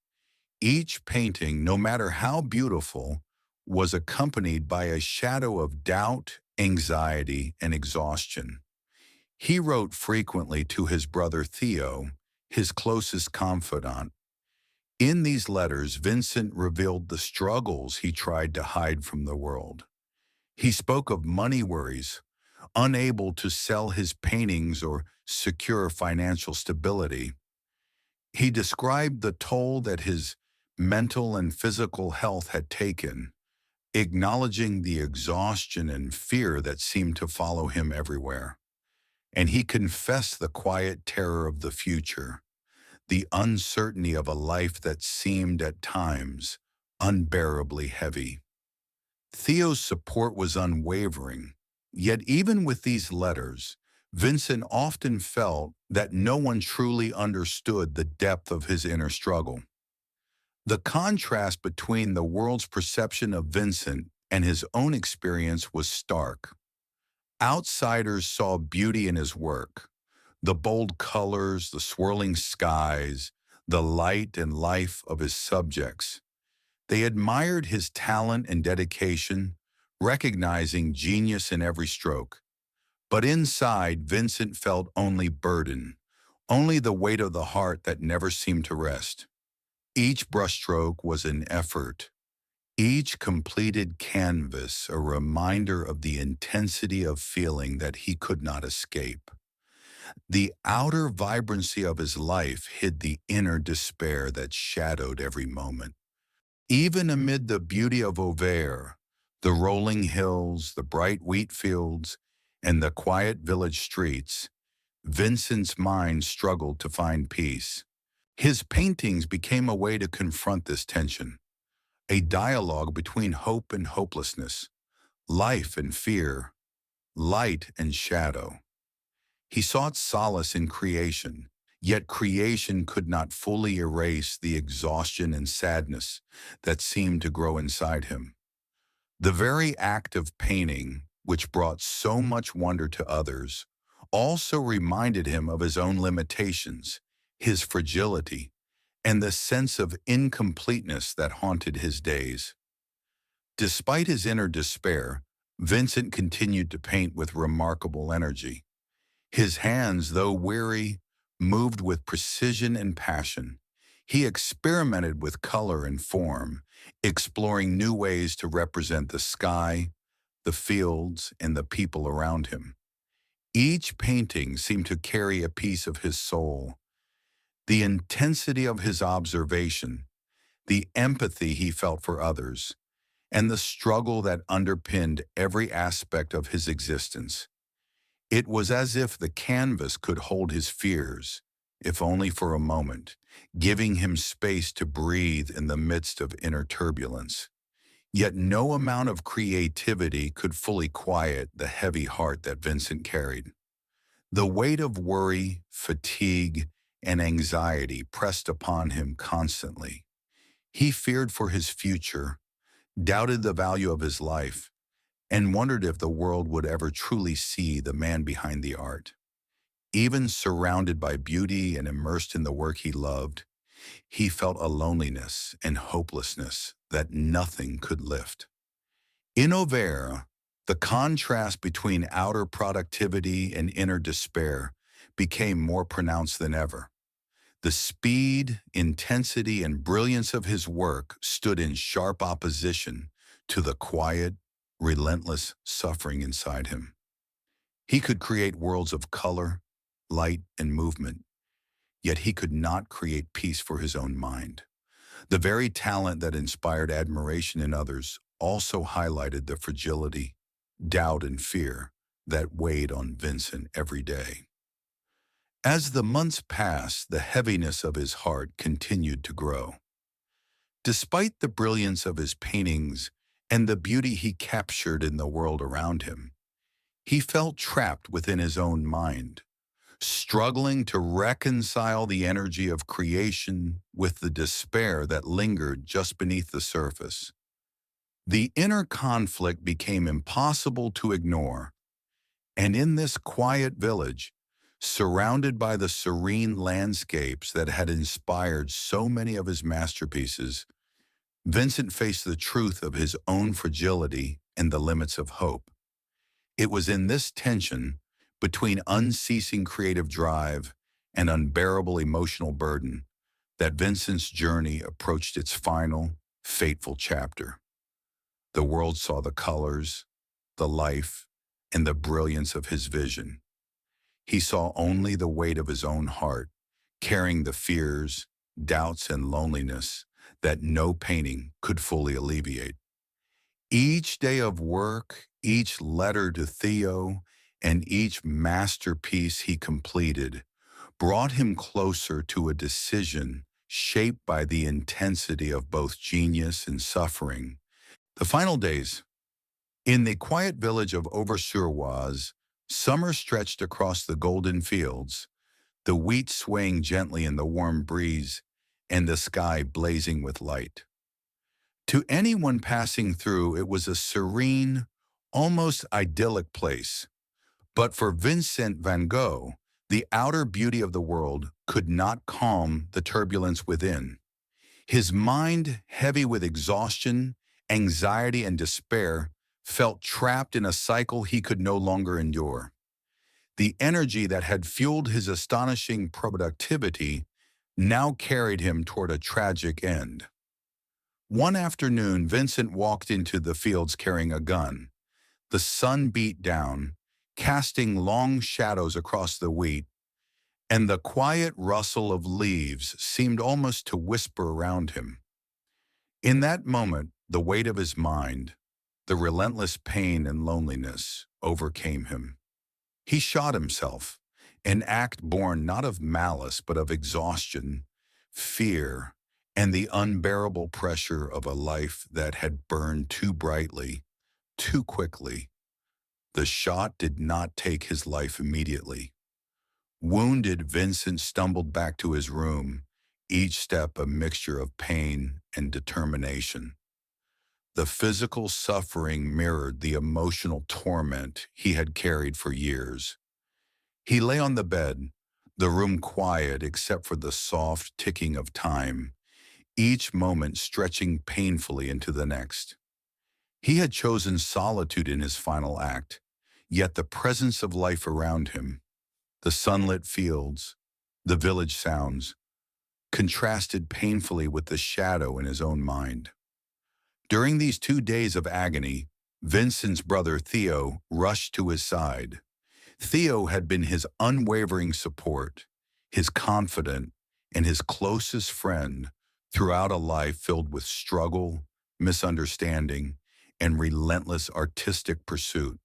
Each painting, no matter how beautiful, was accompanied by a shadow of doubt, anxiety, and exhaustion. He wrote frequently to his brother Theo, his closest confidant. In these letters, Vincent revealed the struggles he tried to hide from the world. He spoke of money worries, unable to sell his paintings or secure financial stability. He described the toll that his mental and physical health had taken, acknowledging the exhaustion and fear that seemed to follow him everywhere. And he confessed the quiet terror of the future, the uncertainty of a life that seemed at times unbearably heavy. Theo's support was unwavering, yet even with these letters, Vincent often felt that no one truly understood the depth of his inner struggle. The contrast between the world's perception of Vincent and his own experience was stark. Outsiders saw beauty in his work, the bold colors, the swirling skies, the light and life of his subjects. They admired his talent and dedication, recognizing genius in every stroke. But inside, Vincent felt only burden, only the weight of the heart that never seemed to rest. Each brushstroke was an effort, each completed canvas a reminder of the intensity of feeling that he could not escape. The outer vibrancy of his life hid the inner despair that shadowed every moment. Even amid the beauty of Auvers, the rolling hills, the bright wheat fields, and the quiet village streets, Vincent's mind struggled to find peace. His paintings became a way to confront this tension, a dialogue between hope and hopelessness, life and fear, light and shadow. He sought solace in creation, yet creation could not fully erase the exhaustion and sadness that seemed to grow inside him. The very act of painting, which brought so much wonder to others, also reminded him of his own limitations, his fragility, and the sense of incompleteness that haunted his days. Despite his inner despair, Vincent continued to paint with remarkable energy. His hands, though weary, moved with precision and passion. He experimented with color and form, exploring new ways to represent the sky, the fields, and the people around him. Each painting seemed to carry a piece of his soul, the intensity of his observation, the empathy he felt for others, and the struggle that underpinned every aspect of his existence. It was as if the canvas could hold his fears, if only for a moment, giving him space to breathe in the midst of inner turbulence. Yet no amount of creativity could fully quiet the heavy heart that Vincent carried. The weight of worry, fatigue, and anxiety pressed upon him constantly. He feared for his future, doubted the value of his life, and wondered if the world would ever truly see the man behind the art. Even surrounded by beauty and immersed in the work he loved, he felt a loneliness and hopelessness that nothing could lift. In Auvers, the contrast between outer productivity and inner despair became more pronounced than ever. The speed, intensity, and brilliance of his work stood in sharp opposition to the quiet, relentless suffering inside him. He could create worlds of color, light, and movement, yet he could not create peace for his own mind. The very talent that inspired admiration in others also highlighted the fragility, doubt, and fear that weighed on Vincent every day. As the months passed, the heaviness of his heart continued to grow. Despite the brilliance of his paintings and the beauty he captured in the world around him, he felt trapped within his own mind, struggling to reconcile the energy of creation with the despair that lingered just beneath the surface. The inner conflict became impossible to ignore, and in this quiet village, Surrounded by the serene landscapes that had inspired so many of his masterpieces, Vincent faced the truth of his own fragility and the limits of hope. It was in this tension between unceasing creative drive and unbearable emotional burden that Vincent's journey approached its final, fateful chapter. The world saw the colors, the life, and the brilliance of his vision. He saw only the weight of his own heart, carrying the fears, doubts, and loneliness that no painting could fully alleviate. Each day of work, each letter to Theo, and each masterpiece he completed brought him closer to a decision shaped by the intensity of both genius and suffering. The final days. In the quiet village of Auvers-sur-Oise, summer stretched across the golden fields, the wheat swaying gently in the warm breeze, and the sky blazing with light. To anyone passing through, it was a serene, almost idyllic place. But for Vincent van Gogh, the outer beauty of the world could not calm the turbulence within. His mind, heavy with exhaustion, anxiety, and despair, felt trapped in a cycle he could no longer endure. The energy that had fueled his astonishing productivity now carried him toward a tragic end. One afternoon, Vincent walked into the fields carrying a gun. The sun beat down, casting long shadows across the wheat, and the quiet rustle of leaves seemed almost to whisper around him. In that moment, the weight of his mind, the relentless pain and loneliness, overcame him. He shot himself, an act born not of malice but of exhaustion, fear, and the unbearable pressure of a life that had burned too brightly, too quickly. The shot did not take his life immediately. Wounded, Vincent stumbled back to his room, each step a mixture of pain and determination. The physical suffering mirrored the emotional torment he had carried for years. He lay on the bed, the room quiet except for the soft ticking of time, each moment stretching painfully into the next. He had chosen solitude in his final act, yet the presence of life around him, the sunlit fields, the village sounds, contrasted painfully with the shadow in his own mind. During these 2 days of agony, Vincent's brother Theo rushed to his side. Theo had been his unwavering support, his confidant, and his closest friend throughout a life filled with struggle, misunderstanding, and relentless artistic pursuit.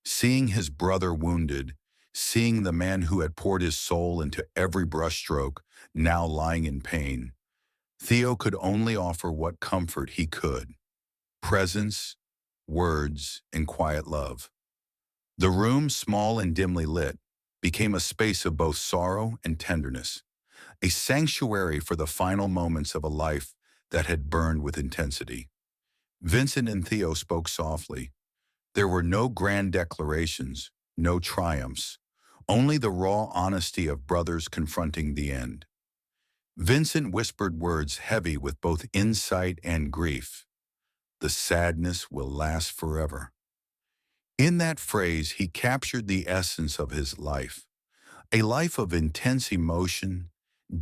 Seeing his brother wounded, seeing the man who had poured his soul into every brushstroke now lying in pain, Theo could only offer what comfort he could: presence, words, and quiet love. The room, small and dimly lit, became a space of both sorrow and tenderness, a sanctuary for the final moments of a life that had burned with intensity. Vincent and Theo spoke softly. There were no grand declarations, no triumphs, only the raw honesty of brothers confronting the end. Vincent whispered words heavy with both insight and grief. The sadness will last forever. In that phrase, he captured the essence of his life, a life of intense emotion,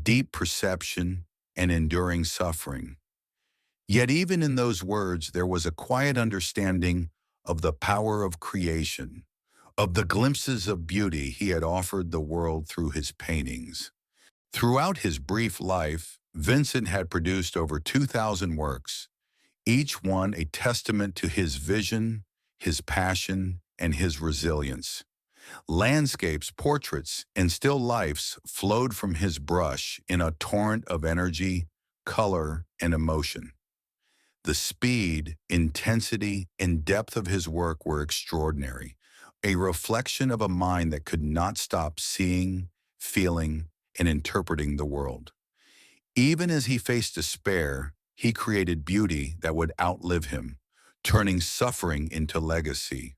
deep perception, and enduring suffering. Yet even in those words, there was a quiet understanding of the power of creation, of the glimpses of beauty he had offered the world through his paintings. Throughout his brief life, Vincent had produced over 2,000 works, each one a testament to his vision, his passion, and his resilience. Landscapes, portraits, and still lifes flowed from his brush in a torrent of energy, color, and emotion. The speed, intensity, and depth of his work were extraordinary, a reflection of a mind that could not stop seeing, feeling, and interpreting the world. Even as he faced despair, he created beauty that would outlive him, turning suffering into legacy.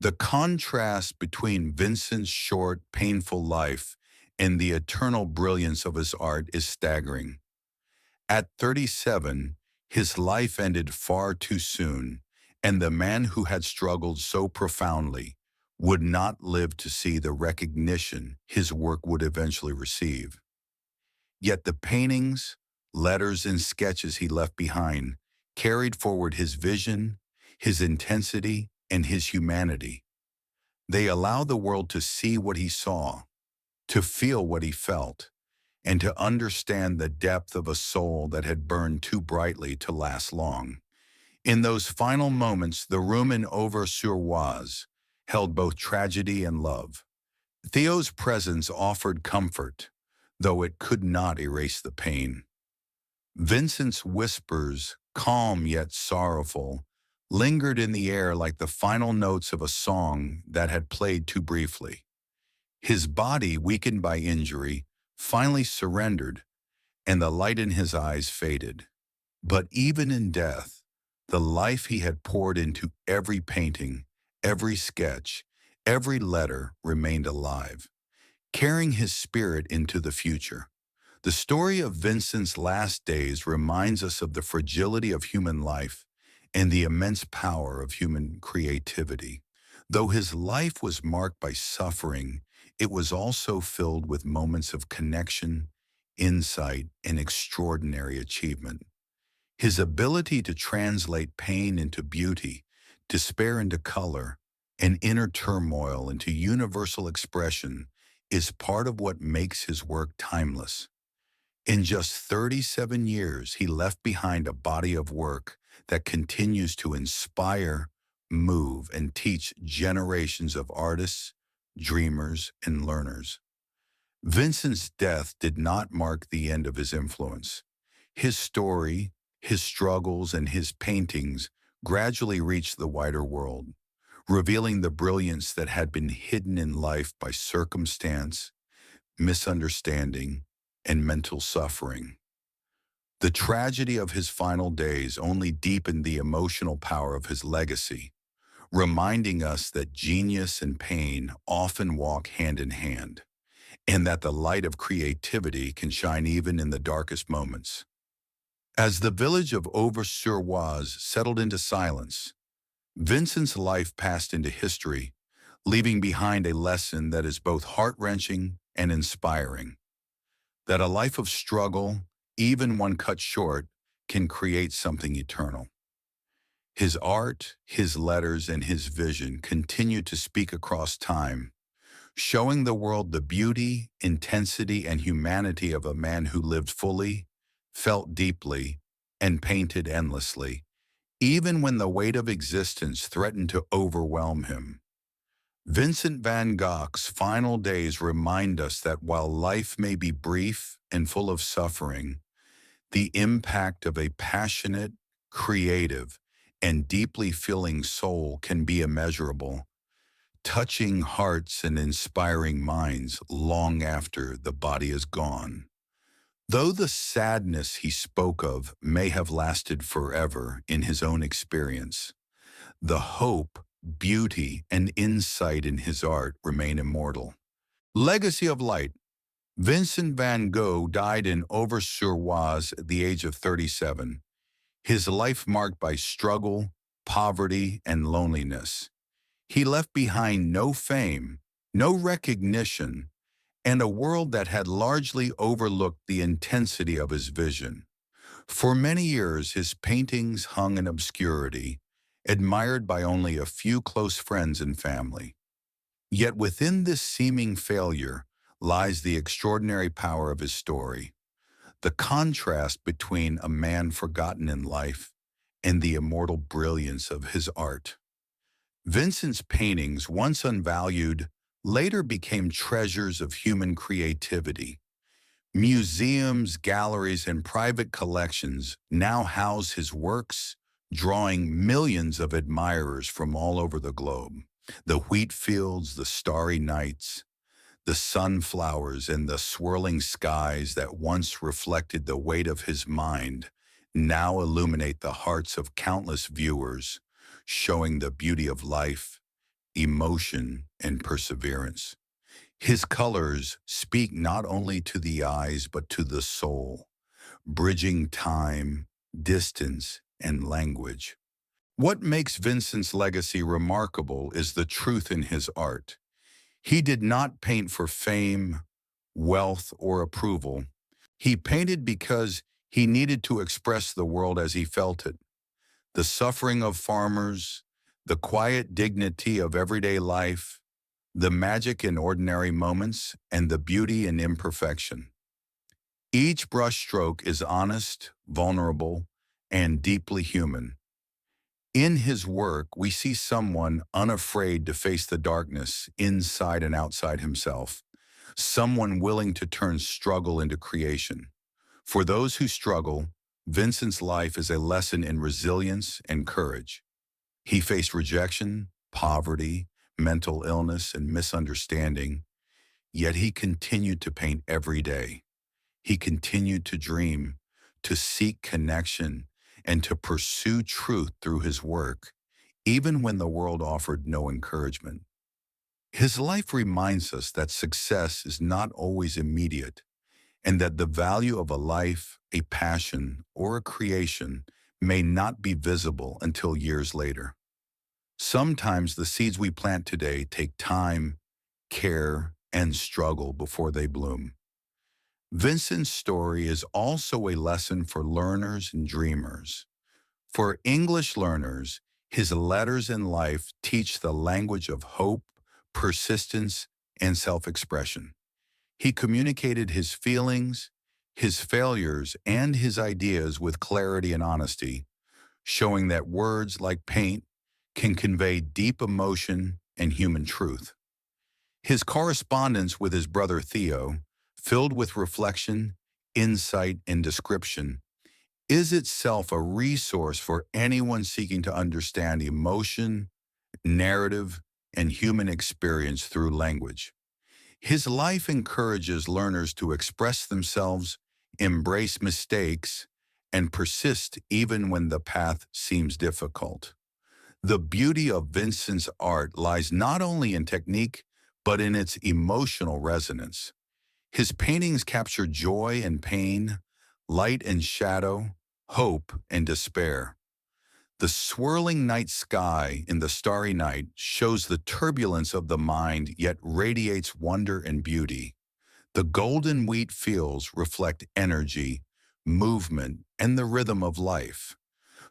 The contrast between Vincent's short, painful life and the eternal brilliance of his art is staggering. At 37, his life ended far too soon, and the man who had struggled so profoundly would not live to see the recognition his work would eventually receive. Yet the paintings, letters, and sketches he left behind carried forward his vision, his intensity, and his humanity. They allow the world to see what he saw, to feel what he felt, and to understand the depth of a soul that had burned too brightly to last long. In those final moments, the room in Auvers-sur-Oise held both tragedy and love. Theo's presence offered comfort, though it could not erase the pain. Vincent's whispers, calm yet sorrowful, lingered in the air like the final notes of a song that had played too briefly. His body, weakened by injury, finally surrendered, and the light in his eyes faded. But even in death, the life he had poured into every painting, every sketch, every letter remained alive, carrying his spirit into the future. The story of Vincent's last days reminds us of the fragility of human life and the immense power of human creativity. Though his life was marked by suffering, it was also filled with moments of connection, insight, and extraordinary achievement. His ability to translate pain into beauty, despair into color, and inner turmoil into universal expression is part of what makes his work timeless. In just 37 years, he left behind a body of work that continues to inspire, move, and teach generations of artists, dreamers, and learners. Vincent's death did not mark the end of his influence. His story, his struggles, and his paintings gradually reached the wider world, revealing the brilliance that had been hidden in life by circumstance, misunderstanding, and mental suffering. The tragedy of his final days only deepened the emotional power of his legacy, reminding us that genius and pain often walk hand in hand, and that the light of creativity can shine even in the darkest moments. As the village of Auvers-sur-Oise settled into silence, Vincent's life passed into history, leaving behind a lesson that is both heart-wrenching and inspiring: that a life of struggle, even one cut short, can create something eternal. His art, his letters, and his vision continue to speak across time, showing the world the beauty, intensity, and humanity of a man who lived fully, felt deeply, and painted endlessly, even when the weight of existence threatened to overwhelm him. Vincent van Gogh's final days remind us that while life may be brief and full of suffering, the impact of a passionate, creative, and deeply feeling soul can be immeasurable, touching hearts and inspiring minds long after the body is gone. Though the sadness he spoke of may have lasted forever in his own experience, the hope, beauty, and insight in his art remain immortal. Legacy of Light. Vincent van Gogh died in Auvers-sur-Oise at the age of 37, his life marked by struggle, poverty, and loneliness. He left behind no fame, no recognition, and a world that had largely overlooked the intensity of his vision. For many years, his paintings hung in obscurity, admired by only a few close friends and family. Yet within this seeming failure lies the extraordinary power of his story, the contrast between a man forgotten in life and the immortal brilliance of his art. Vincent's paintings, once unvalued, later became treasures of human creativity. Museums, galleries, and private collections now house his works, drawing millions of admirers from all over the globe. The wheat fields, the starry nights, the sunflowers, and the swirling skies that once reflected the weight of his mind now illuminate the hearts of countless viewers, showing the beauty of life, emotion, and perseverance. His colors speak not only to the eyes but to the soul, bridging time, distance, and language. What makes Vincent's legacy remarkable is the truth in his art. He did not paint for fame, wealth, or approval. He painted because he needed to express the world as he felt it. The suffering of farmers, the quiet dignity of everyday life, the magic in ordinary moments, and the beauty in imperfection. Each brushstroke is honest, vulnerable, and deeply human. In his work, we see someone unafraid to face the darkness inside and outside himself, someone willing to turn struggle into creation. For those who struggle, Vincent's life is a lesson in resilience and courage. He faced rejection, poverty, mental illness, and misunderstanding, yet he continued to paint every day. He continued to dream, to seek connection, and to pursue truth through his work, even when the world offered no encouragement. His life reminds us that success is not always immediate, and that the value of a life, a passion, or a creation may not be visible until years later. Sometimes the seeds we plant today take time, care, and struggle before they bloom. Vincent's story is also a lesson for learners and dreamers. For English learners, his letters in life teach the language of hope, persistence, and self-expression. He communicated his feelings, his failures, and his ideas with clarity and honesty, showing that words like paint can convey deep emotion and human truth. His correspondence with his brother Theo, filled with reflection, insight, and description, is itself a resource for anyone seeking to understand emotion, narrative, and human experience through language. His life encourages learners to express themselves, embrace mistakes, and persist even when the path seems difficult. The beauty of Vincent's art lies not only in technique, but in its emotional resonance. His paintings capture joy and pain, light and shadow, hope and despair. The swirling night sky in the starry night shows the turbulence of the mind yet radiates wonder and beauty. The golden wheat fields reflect energy, movement, and the rhythm of life.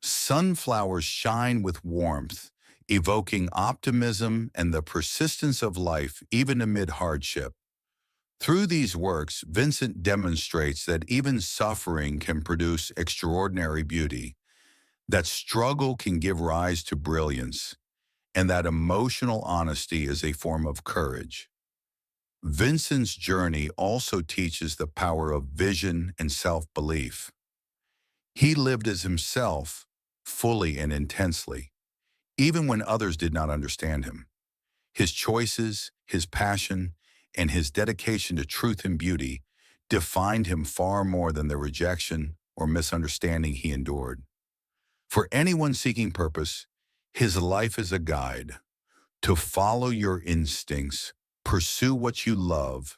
Sunflowers shine with warmth, evoking optimism and the persistence of life even amid hardship. Through these works, Vincent demonstrates that even suffering can produce extraordinary beauty, that struggle can give rise to brilliance, and that emotional honesty is a form of courage. Vincent's journey also teaches the power of vision and self-belief. He lived as himself, fully and intensely, even when others did not understand him. His choices, his passion, and his dedication to truth and beauty defined him far more than the rejection or misunderstanding he endured. For anyone seeking purpose, his life is a guide to follow your instincts, pursue what you love,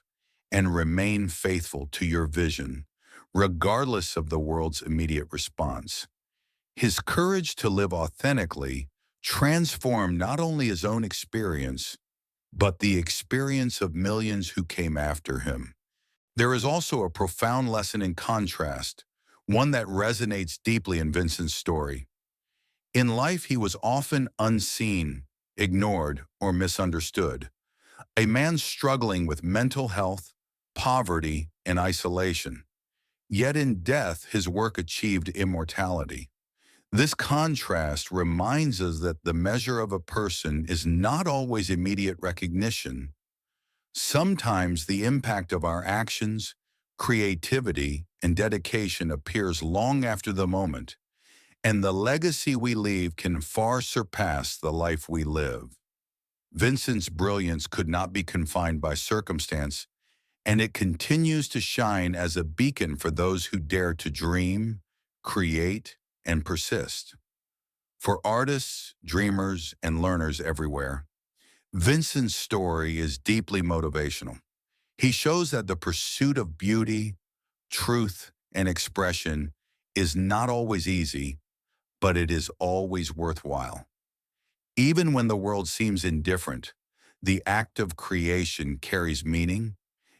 and remain faithful to your vision, regardless of the world's immediate response. His courage to live authentically transformed not only his own experience, but the experience of millions who came after him. There is also a profound lesson in contrast, one that resonates deeply in Vincent's story. In life, he was often unseen, ignored, or misunderstood, a man struggling with mental health, poverty, and isolation. Yet in death, his work achieved immortality. This contrast reminds us that the measure of a person is not always immediate recognition. Sometimes the impact of our actions, creativity, and dedication appears long after the moment, and the legacy we leave can far surpass the life we live. Vincent's brilliance could not be confined by circumstance, and it continues to shine as a beacon for those who dare to dream, create, and persist. For artists, dreamers, and learners everywhere, Vincent's story is deeply motivational. He shows that the pursuit of beauty, truth, and expression is not always easy, but it is always worthwhile. Even when the world seems indifferent, the act of creation carries meaning,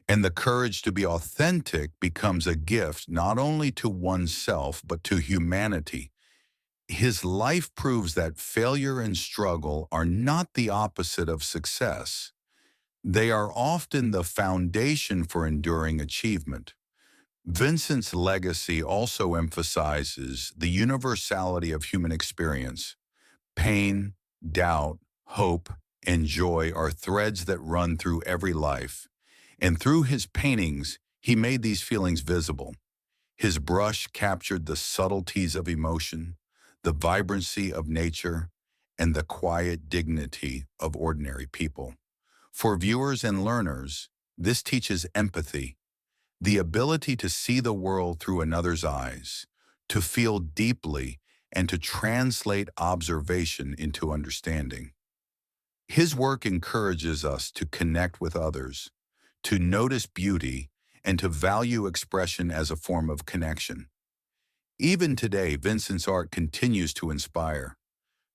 and the courage to be authentic becomes a gift not only to oneself but to humanity. His life proves that failure and struggle are not the opposite of success. They are often the foundation for enduring achievement. Vincent's legacy also emphasizes the universality of human experience. Pain, doubt, hope, and joy are threads that run through every life. And through his paintings, he made these feelings visible. His brush captured the subtleties of emotion, the vibrancy of nature, and the quiet dignity of ordinary people. For viewers and learners, this teaches empathy, the ability to see the world through another's eyes, to feel deeply, and to translate observation into understanding. His work encourages us to connect with others, to notice beauty, and to value expression as a form of connection. Even today, Vincent's art continues to inspire.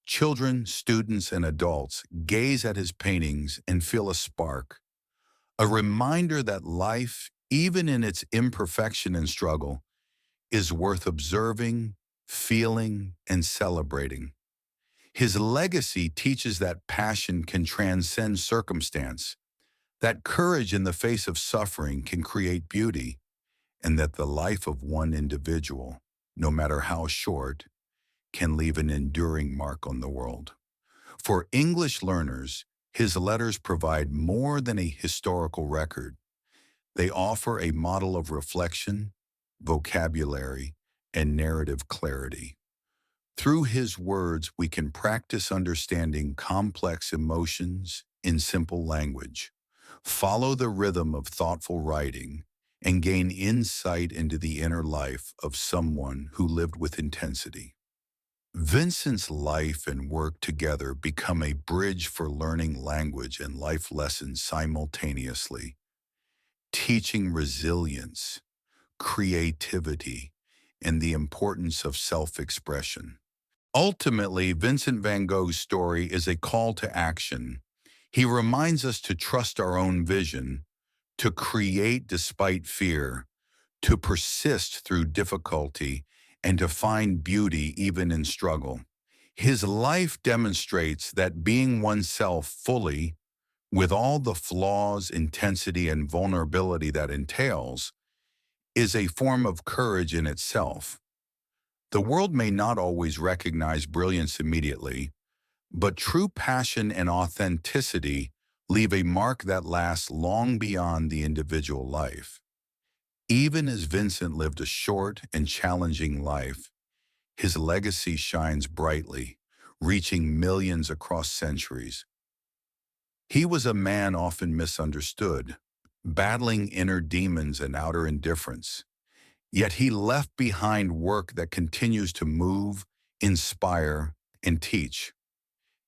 Children, students, and adults gaze at his paintings and feel a spark, a reminder that life, even in its imperfection and struggle, is worth observing, feeling, and celebrating. His legacy teaches that passion can transcend circumstance, that courage in the face of suffering can create beauty, and that the life of one individual, no matter how short, can leave an enduring mark on the world. For English learners, his letters provide more than a historical record. They offer a model of reflection, vocabulary, and narrative clarity. Through his words, we can practice understanding complex emotions in simple language, follow the rhythm of thoughtful writing, and gain insight into the inner life of someone who lived with intensity. Vincent's life and work together become a bridge for learning language and life lessons simultaneously, teaching resilience, creativity, and the importance of self-expression. Ultimately, Vincent van Gogh's story is a call to action. He reminds us to trust our own vision, to create despite fear, to persist through difficulty, and to find beauty even in struggle. His life demonstrates that being oneself fully, with all the flaws, intensity, and vulnerability that entails, is a form of courage in itself. The world may not always recognize brilliance immediately, but true passion and authenticity leave a mark that lasts long beyond the individual life. Even as Vincent lived a short and challenging life, his legacy shines brightly, reaching millions across centuries. He was a man often misunderstood, battling inner demons and outer indifference. Yet he left behind work that continues to move, inspire, and teach.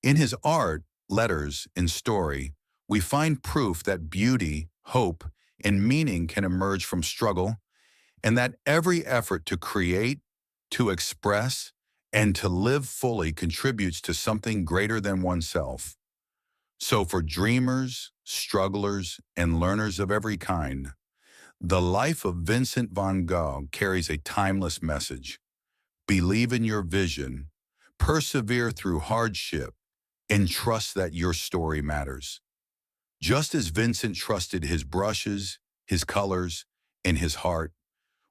In his art, letters, and story, we find proof that beauty, hope, and meaning can emerge from struggle, and that every effort to create, to express, and to live fully contributes to something greater than oneself. So for dreamers, strugglers, and learners of every kind, the life of Vincent van Gogh carries a timeless message. Believe in your vision, persevere through hardship, and trust that your story matters. Just as Vincent trusted his brushes, his colors, and his heart,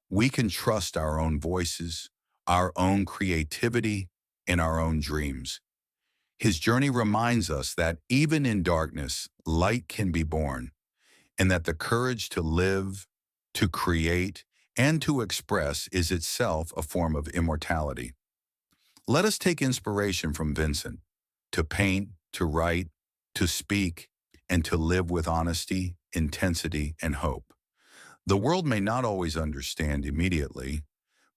we can trust our own voices, our own creativity, and our own dreams. His journey reminds us that even in darkness, light can be born, and that the courage to live, to create, and to express is itself a form of immortality. Let us take inspiration from Vincent to paint, to write, to speak, and to live with honesty, intensity, and hope. The world may not always understand immediately,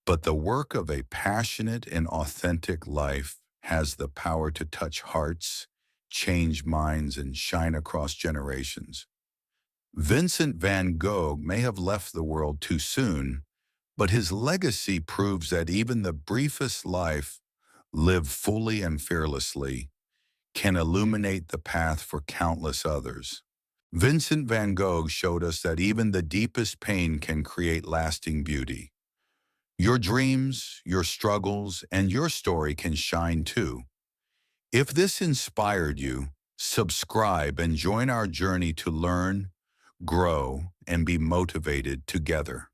but the work of a passionate and authentic life has the power to touch hearts, change minds, and shine across generations. Vincent van Gogh may have left the world too soon, but his legacy proves that even the briefest life, lived fully and fearlessly, can illuminate the path for countless others. Vincent van Gogh showed us that even the deepest pain can create lasting beauty. Your dreams, your struggles, and your story can shine too. If this inspired you, subscribe and join our journey to learn, grow, and be motivated together.